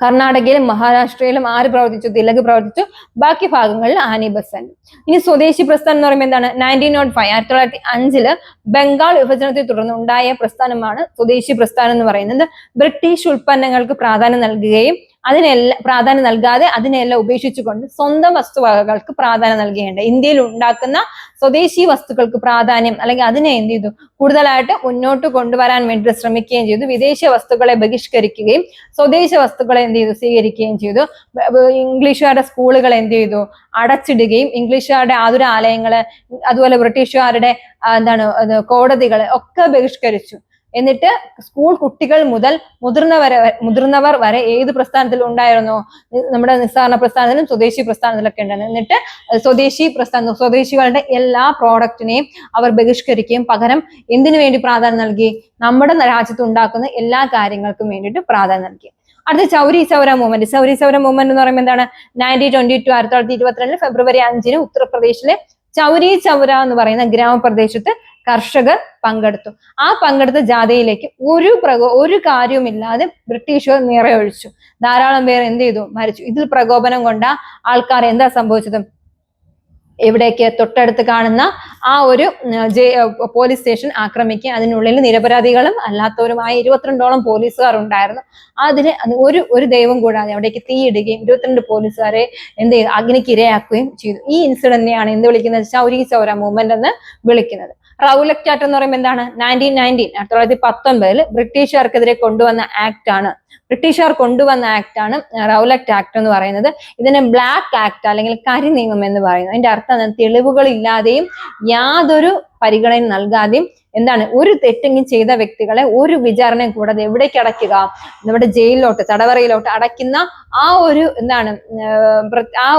കർണാടകയിലും മഹാരാഷ്ട്രയിലും ആര് പ്രവർത്തിച്ചു? തിലക് പ്രവർത്തിച്ചു. ബാക്കി ഭാഗങ്ങളിൽ ആനി ബസന്റ്. ഇനി സ്വദേശി പ്രസ്ഥാനം എന്ന് പറയുമ്പോൾ എന്താണ്? 1905 1905 ബംഗാൾ വിഭജനത്തെ തുടർന്ന് ഉണ്ടായ പ്രസ്ഥാനമാണ് സ്വദേശി പ്രസ്ഥാനം എന്ന് പറയുന്നത്. ബ്രിട്ടീഷ് ഉൽപ്പന്നങ്ങൾക്ക് പ്രാധാന്യം നൽകുകയും പ്രാധാന്യം നൽകാതെ അതിനെല്ലാം ഉപേക്ഷിച്ചുകൊണ്ട് സ്വന്തം വസ്തുവകകൾക്ക് പ്രാധാന്യം നൽകുകയുണ്ട്. ഇന്ത്യയിൽ ഉണ്ടാക്കുന്ന സ്വദേശി വസ്തുക്കൾക്ക് പ്രാധാന്യം അല്ലെങ്കിൽ അതിനെ എന്ത് ചെയ്തു? കൂടുതലായിട്ട് മുന്നോട്ട് കൊണ്ടുവരാൻ വേണ്ടി ശ്രമിക്കുകയും ചെയ്തു. വിദേശ വസ്തുക്കളെ ബഹിഷ്കരിക്കുകയും സ്വദേശ വസ്തുക്കളെ എന്ത് ചെയ്തു? സ്വീകരിക്കുകയും ചെയ്തു. ഇംഗ്ലീഷുകാരുടെ സ്കൂളുകൾ എന്ത് ചെയ്തു? അടച്ചിടുകയും ഇംഗ്ലീഷുകാരുടെ ആതുരാലയങ്ങള് അതുപോലെ ബ്രിട്ടീഷുകാരുടെ കോടതികളെ ഒക്കെ ബഹിഷ്കരിച്ചു. എന്നിട്ട് സ്കൂൾ കുട്ടികൾ മുതൽ മുതിർന്നവർ വരെ ഏത് പ്രസ്ഥാനത്തിൽ ഉണ്ടായിരുന്നു? നമ്മുടെ നിസ്സഹകരണ പ്രസ്ഥാനത്തിലും സ്വദേശി പ്രസ്ഥാനത്തിലൊക്കെ ഉണ്ടായിരുന്നു. എന്നിട്ട് സ്വദേശികളുടെ എല്ലാ പ്രോഡക്റ്റിനെയും അവർ ബഹിഷ്കരിക്കുകയും പകരം എന്തിനു വേണ്ടി പ്രാധാന്യം നൽകി? നമ്മുടെ രാജ്യത്ത് ഉണ്ടാക്കുന്ന എല്ലാ കാര്യങ്ങൾക്കും വേണ്ടിയിട്ട് പ്രാധാന്യം നൽകി. അടുത്ത ചൗരി ചൗര മൂവ്മെന്റ്. ചൗരി ചൗര മൂവ്മെന്റ് എന്ന് പറയുമ്പോൾ എന്താണ്? 1922 1922 ഫെബ്രുവരി 5 ഉത്തർപ്രദേശിലെ ചൗരി ചൗര എന്ന് പറയുന്ന ഗ്രാമപ്രദേശത്ത് കർഷകർ പങ്കെടുത്തു. ആ പങ്കെടുത്ത ജാഥയിലേക്ക് ഒരു കാര്യവുമില്ലാതെ ബ്രിട്ടീഷുകാർ നിറയൊഴിച്ചു. ധാരാളം പേർ എന്ത് ചെയ്തു? മരിച്ചു. ഇതിൽ പ്രകോപനം കൊണ്ട ആൾക്കാർ എന്താ സംഭവിച്ചത്? എവിടേക്ക്? തൊട്ടടുത്ത് കാണുന്ന ആ ഒരു പോലീസ് സ്റ്റേഷൻ ആക്രമിക്കുക. അതിനുള്ളിൽ നിരപരാധികളും അല്ലാത്തവരുമായ 22ഓളം പോലീസുകാർ ഉണ്ടായിരുന്നു. അതിന് ഒരു ദൈവം കൂടാതെ അവിടേക്ക് തീയിടുകയും 22 പോലീസുകാരെ എന്ത് ചെയ്തു? അഗ്നിക്ക് ഇരയാക്കുകയും ചെയ്തു. ഈ ഇൻസിഡന്റിനെയാണ് എന്ത് വിളിക്കുന്നത്? ചൗരി ചൗര മൂവ്മെന്റ് എന്ന് വിളിക്കുന്നത്. റൗലറ്റ് ആക്ട് എന്ന് പറയുമ്പോൾ എന്താണ്? 1919 1919 ബ്രിട്ടീഷുകാർക്കെതിരെ കൊണ്ടുവന്ന ആക്ട് ആണ്. ബ്രിട്ടീഷുകാർ കൊണ്ടുവന്ന ആക്ട് ആണ് റൗലറ്റ് ആക്ട് എന്ന് പറയുന്നത്. ഇതിനെ ബ്ലാക്ക് ആക്ട് അല്ലെങ്കിൽ കരി നിയമം എന്ന് പറയുന്നത്. അതിന്റെ അർത്ഥം തെളിവുകളില്ലാതെയും യാതൊരു പരിഗണന നൽകാതെയും എന്താണ് ഒരു തെറ്റെങ്കിലും ചെയ്ത വ്യക്തികളെ ഒരു വിചാരണയും കൂടാതെ എവിടേക്ക് അടയ്ക്കുക? നമ്മുടെ ജയിലിലോട്ട്, തടവറയിലോട്ട് അടയ്ക്കുന്ന ആ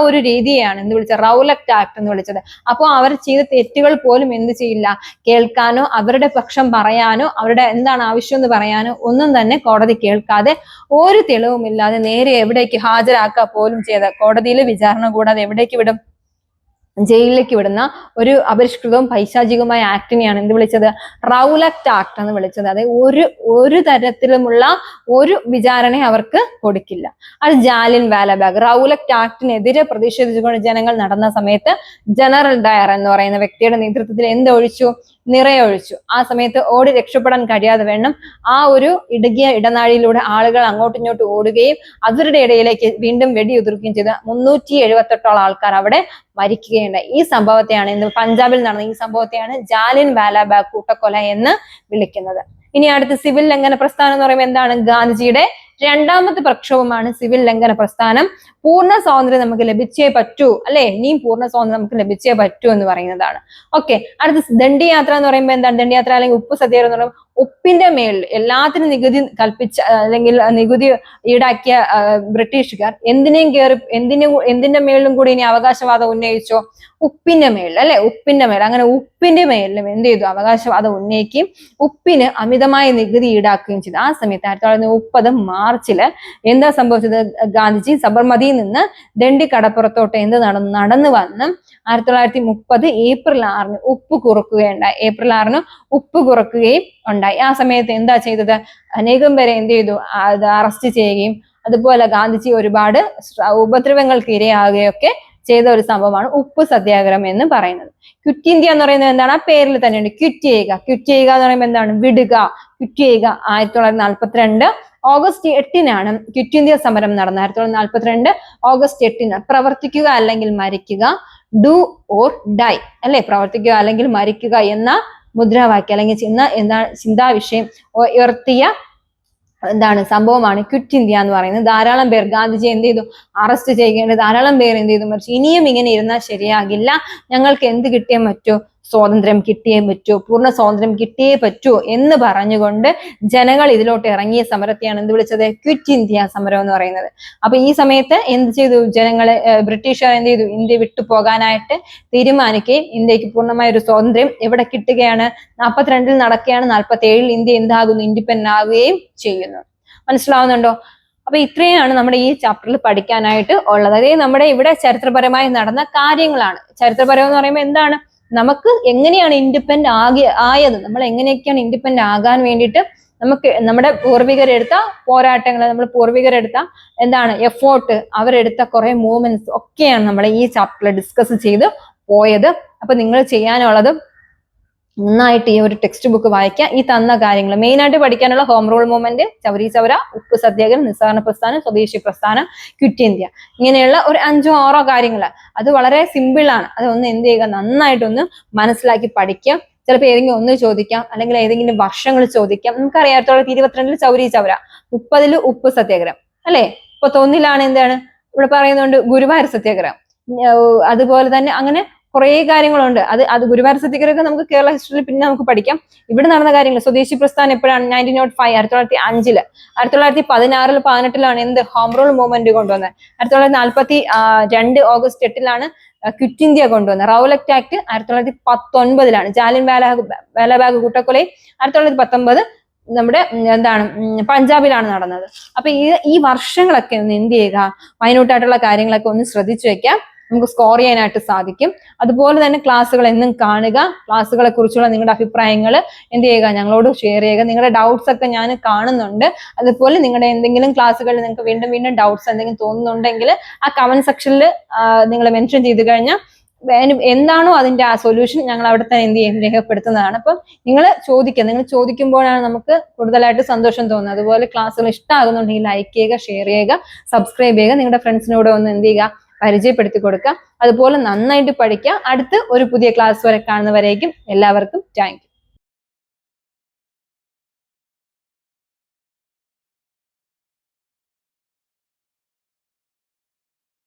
ഒരു രീതിയാണ് എന്ത് വിളിച്ചത്? റൗലറ്റ് ആക്ട് എന്ന് വിളിച്ചത്. അപ്പോൾ അവർ ചെയ്ത തെറ്റുകൾ പോലും എന്ത് ചെയ്യില്ല? കേൾക്കാനോ അവരുടെ പക്ഷം പറയാനോ അവരുടെ ആവശ്യം എന്ന് പറയാനോ ഒന്നും തന്നെ കോടതി കേൾക്കാതെ ഒരു തെളിവുമില്ലാതെ നേരെ എവിടേക്ക് ഹാജരാക്കുക പോലും ചെയ്ത കോടതിയിൽ വിചാരണ കൂടാതെ എവിടേക്ക് വിടും? ജയിലിലേക്ക് വിടുന്ന ഒരു അപരിഷ്കൃതവും പൈശാചികവുമായ ആക്ടിനെയാണ് എന്ത് വിളിച്ചത്? റൗലറ്റ് ആക്ട് എന്ന് വിളിച്ചത്. അതായത് ഒരു തരത്തിലുമുള്ള ഒരു വിചാരണ അവർക്ക് കൊടുക്കില്ല. അത് ജാലിയൻ വാലാബാഗ്. റൗലറ്റ് ആക്ടിനെതിരെ പ്രതിഷേധിച്ചുകൊണ്ട് ജനങ്ങൾ നടന്ന സമയത്ത് ജനറൽ ഡയർ എന്ന് പറയുന്ന വ്യക്തിയുടെ നേതൃത്വത്തിൽ എന്തൊഴിച്ചു? നിറയൊഴിച്ചു. ആ സമയത്ത് ഓടി രക്ഷപ്പെടാൻ കഴിയാതെ വേണം ആ ഒരു ഇടുങ്ങിയ ഇടനാഴിയിലൂടെ ആളുകൾ അങ്ങോട്ടും ഇങ്ങോട്ടും ഓടുകയും അവരുടെ ഇടയിലേക്ക് വീണ്ടും വെടിയുതിർക്കുകയും ചെയ്ത 378ഓളം ആൾക്കാർ അവിടെ മരിക്കുകയുണ്ടായി. ഈ സംഭവത്തെയാണ് പഞ്ചാബിൽ നടന്ന ഈ സംഭവത്തെയാണ് ജാലിയൻ വാലാബാഗ് കൂട്ടക്കൊല എന്ന് വിളിക്കുന്നത്. ഇനി അടുത്ത സിവിൽ ലംഘന പ്രസ്ഥാനം എന്ന് പറയുമ്പോൾ എന്താണ്? ഗാന്ധിജിയുടെ രണ്ടാമത്തെ പ്രക്ഷോഭമാണ് സിവിൽ ലംഘന പ്രസ്ഥാനം. പൂർണ്ണ സ്വാതന്ത്ര്യം നമുക്ക് ലഭിച്ചേ പറ്റൂ അല്ലെ, ഇനിയും പൂർണ്ണ സ്വാതന്ത്ര്യം നമുക്ക് ലഭിച്ചേ പറ്റൂ എന്ന് പറയുന്നതാണ്. ഓക്കെ, അടുത്ത ദണ്ഡിയാത്ര എന്ന് പറയുമ്പോൾ എന്താണ്? ദണ്ഡിയാത്ര അല്ലെങ്കിൽ ഉപ്പ് സത്യാഗ്രഹം എന്ന് പറയുമ്പോൾ ഉപ്പിന്റെ മേളിൽ എല്ലാത്തിനും നികുതി കൽപ്പിച്ച അല്ലെങ്കിൽ നികുതി ഈടാക്കിയ ബ്രിട്ടീഷുകാർ എന്തിന്റെ മേളിലും കൂടി ഇനി അവകാശവാദം ഉന്നയിച്ചോ? ഉപ്പിന്റെ മേളിൽ അല്ലെ, ഉപ്പിന്റെ മേൽ. അങ്ങനെ ഉപ്പിന്റെ മേലിലും എന്ത് ചെയ്തു? അവകാശവാദം ഉന്നയിക്കുകയും ഉപ്പിന് അമിതമായ നികുതി ഈടാക്കുകയും ചെയ്തു. ആ സമയത്ത് 1930 മാർച്ചില് എന്താ സംഭവിച്ചത്? ഗാന്ധിജി സബർമതിയിൽ നിന്ന് ദണ്ഡി കടപ്പുറത്തോട്ട് നടന്നു വന്ന് 1930 ഏപ്രിൽ 6 ഉപ്പ് കുറക്കുകയുണ്ടായി. ഏപ്രിൽ 6 ഉപ്പ് കുറക്കുകയും ഉണ്ടായി. ആ സമയത്ത് എന്താ ചെയ്തത്? അനേകം പേരെ എന്ത് ചെയ്തു? അത് അറസ്റ്റ് ചെയ്യുകയും അതുപോലെ ഗാന്ധിജി ഒരുപാട് ഉപദ്രവങ്ങൾക്ക് ഇരയാകുകയൊക്കെ ചെയ്ത ഒരു സംഭവമാണ് ഉപ്പ് സത്യാഗ്രഹം എന്ന് പറയുന്നത്. ക്വിറ്റ് ഇന്ത്യ എന്ന് പറയുന്നത് എന്താണ്? ആ പേരിൽ തന്നെയുണ്ട്, ക്വിറ്റ് ചെയ്യുക. ക്വിറ്റ് ചെയ്യുക എന്ന് പറയുമ്പോൾ എന്താണ്? വിടുക, ക്വിറ്റ് ചെയ്യുക. 1942 ഓഗസ്റ്റ് 8 ക്വിറ്റ് ഇന്ത്യ സമരം നടന്നത്. 1942 ഓഗസ്റ്റ് 8 പ്രവർത്തിക്കുക അല്ലെങ്കിൽ മരിക്കുക, ഡു ഓർ ഡൈ അല്ലെ, പ്രവർത്തിക്കുക അല്ലെങ്കിൽ മരിക്കുക എന്ന മുദ്രാവാക്യം അല്ലെങ്കിൽ ചിന്താവിഷയം ഉയർത്തിയ സംഭവമാണ് ക്വിറ്റ് ഇന്ത്യ എന്ന് പറയുന്നത്. ധാരാളം പേർ ഗാന്ധിജി എന്ത് ചെയ്തു? അറസ്റ്റ് ചെയ്യുകയുണ്ട്. ധാരാളം പേർ എന്ത് ചെയ്തു? മറിച്ച് ഇനിയും ഇങ്ങനെ ഇരുന്നാൽ ശരിയാകില്ല, ഞങ്ങൾക്ക് എന്ത് കിട്ടിയേ പറ്റൂ? സ്വാതന്ത്ര്യം കിട്ടിയേ പറ്റൂ, പൂർണ്ണ സ്വാതന്ത്ര്യം കിട്ടിയേ പറ്റൂ എന്ന് പറഞ്ഞുകൊണ്ട് ജനങ്ങൾ ഇതിലോട്ട് ഇറങ്ങിയ സമരത്തെയാണ് എന്ത് വിളിച്ചത്? ക്വിറ്റ് ഇന്ത്യ സമരം എന്ന് പറയുന്നത്. അപ്പൊ ഈ സമയത്ത് എന്ത് ചെയ്തു? ജനങ്ങളെ ബ്രിട്ടീഷുകാർ എന്ത് ചെയ്തു? ഇന്ത്യ വിട്ടു പോകാനായിട്ട് തീരുമാനിക്കുകയും ഇന്ത്യക്ക് പൂർണ്ണമായ ഒരു സ്വാതന്ത്ര്യം എവിടെ കിട്ടുകയാണ്? 42 നടക്കുകയാണ്. 47 ഇന്ത്യ എന്താകുന്നു? ഇൻഡിപെൻഡന്റ് ആവുകയും ചെയ്യുന്നു. മനസ്സിലാവുന്നുണ്ടോ? അപ്പൊ ഇത്രയാണ് നമ്മുടെ ഈ ചാപ്റ്ററിൽ പഠിക്കാനായിട്ട് ഉള്ളത്. അതായത് നമ്മുടെ ഇവിടെ ചരിത്രപരമായി നടന്ന കാര്യങ്ങളാണ്. ചരിത്രപരം എന്ന് പറയുമ്പോൾ എന്താണ്? നമുക്ക് എങ്ങനെയാണ് ഇൻഡിപെൻഡന്റ് ആയത്, നമ്മൾ എങ്ങനെയൊക്കെയാണ് ഇൻഡിപെൻഡന്റ് ആകാൻ വേണ്ടിയിട്ട് നമുക്ക് നമ്മുടെ പൂർവികരെടുത്ത പോരാട്ടങ്ങൾ, നമ്മൾ പൂർവികരെടുത്ത എന്താണ് എഫോർട്ട്, അവരെടുത്ത കുറെ മൂവ്മെന്റ്സ് ഒക്കെയാണ് നമ്മൾ ഈ ചാപ്റ്ററിൽ ഡിസ്കസ് ചെയ്ത് പോയത്. അപ്പൊ നിങ്ങൾ ചെയ്യാനുള്ളത് നന്നായിട്ട് ഈ ഒരു ടെക്സ്റ്റ് ബുക്ക് വായിക്കുക. ഈ തന്ന കാര്യങ്ങൾ മെയിൻ ആയിട്ട് പഠിക്കാനുള്ള home rule movement, Chauri Chaura, ഉപ്പ് സത്യാഗ്രഹം, നിസ്സഹരണ പ്രസ്ഥാനം, സ്വദേശി പ്രസ്ഥാനം, ക്വിറ്റ് ഇന്ത്യ, ഇങ്ങനെയുള്ള ഒരു 5 or 6 കാര്യങ്ങൾ. അത് വളരെ സിമ്പിൾ ആണ്. അതൊന്ന് എന്ത് ചെയ്യുക? നന്നായിട്ടൊന്ന് മനസ്സിലാക്കി പഠിക്കുക. ചിലപ്പോൾ ഏതെങ്കിലും ഒന്ന് ചോദിക്കാം, അല്ലെങ്കിൽ ഏതെങ്കിലും വർഷങ്ങൾ ചോദിക്കാം. നമുക്കറിയാം 1922 ചൗരി ചൗര, 30 ഉപ്പ് സത്യാഗ്രഹം അല്ലെ, 31 എന്താണ് ഇവിടെ പറയുന്നുണ്ട്? ഗുരുവായൂർ സത്യാഗ്രഹം. അതുപോലെ തന്നെ അങ്ങനെ കുറെ കാര്യങ്ങളുണ്ട്. അത് ഗുരുവായൂർ സത്യാഗ്രഹമൊക്കെ നമുക്ക് കേരള ഹിസ്റ്ററിയിൽ പിന്നെ നമുക്ക് പഠിക്കാം. ഇവിടെ നടന്ന കാര്യങ്ങൾ, സ്വദേശി പ്രസ്ഥാനം എപ്പോഴാണ്? 1905, 1905. 1916 18 എന്ത്? ഹോം റൂൾ മൂവ്മെന്റ് കൊണ്ടുവന്നത്. 1942 August 8 ക്വിറ്റ് ഇന്ത്യ കൊണ്ടുവന്നത്. റൗലറ്റ് ആക്ട് 1919 ജാലിയൻ വാലാബാഗ് കൂട്ടക്കൊലയും 1919 നമ്മുടെ എന്താണ് പഞ്ചാബിലാണ് നടന്നത്. അപ്പൊ ഈ വർഷങ്ങളൊക്കെ ഒന്ന് എന്ത് ചെയ്യുക? മൈന്യൂട്ടായിട്ടുള്ള കാര്യങ്ങളൊക്കെ ഒന്ന് ശ്രദ്ധിച്ചു വെക്കാം. നമുക്ക് സ്കോർ ചെയ്യാനായിട്ട് സാധിക്കും. അതുപോലെ തന്നെ ക്ലാസ്സുകൾ എന്നും കാണുക. ക്ലാസ്സുകളെ കുറിച്ചുള്ള നിങ്ങളുടെ അഭിപ്രായങ്ങൾ എന്ത് ചെയ്യുക? ഞങ്ങളോട് ഷെയർ ചെയ്യുക. നിങ്ങളുടെ ഡൗട്ട്സ് ഒക്കെ ഞാൻ കാണുന്നുണ്ട്. അതുപോലെ നിങ്ങളുടെ എന്തെങ്കിലും ക്ലാസ്സുകളിൽ നിങ്ങൾക്ക് വീണ്ടും വീണ്ടും ഡൗട്ട്സ് എന്തെങ്കിലും തോന്നുന്നുണ്ടെങ്കിൽ ആ കമന്റ് സെക്ഷനിൽ നിങ്ങൾ മെൻഷൻ ചെയ്ത് കഴിഞ്ഞാൽ എന്താണോ അതിന്റെ ആ സൊല്യൂഷൻ ഞങ്ങൾ അവിടെ തന്നെ എന്ത് ചെയ്യും? രേഖപ്പെടുത്തുന്നതാണ്. അപ്പം നിങ്ങൾ ചോദിക്കുമ്പോഴാണ് നമുക്ക് കൂടുതലായിട്ട് സന്തോഷം തോന്നുന്നത്. അതുപോലെ ക്ലാസ്സുകൾ ഇഷ്ടമാകുന്നുണ്ടെങ്കിൽ ലൈക്ക് ചെയ്യുക, ഷെയർ ചെയ്യുക, സബ്സ്ക്രൈബ് ചെയ്യുക. നിങ്ങളുടെ ഫ്രണ്ട്സിനോട് ഒന്ന് എന്ത് ചെയ്യുക? പരിചയപ്പെടുത്തി കൊടുക്കുക. അതുപോലെ നന്നായിട്ട് പഠിക്കുക. അടുത്ത് ഒരു പുതിയ ക്ലാസ് വരെ കാണുന്നവരേക്കും എല്ലാവർക്കും താങ്ക് യു.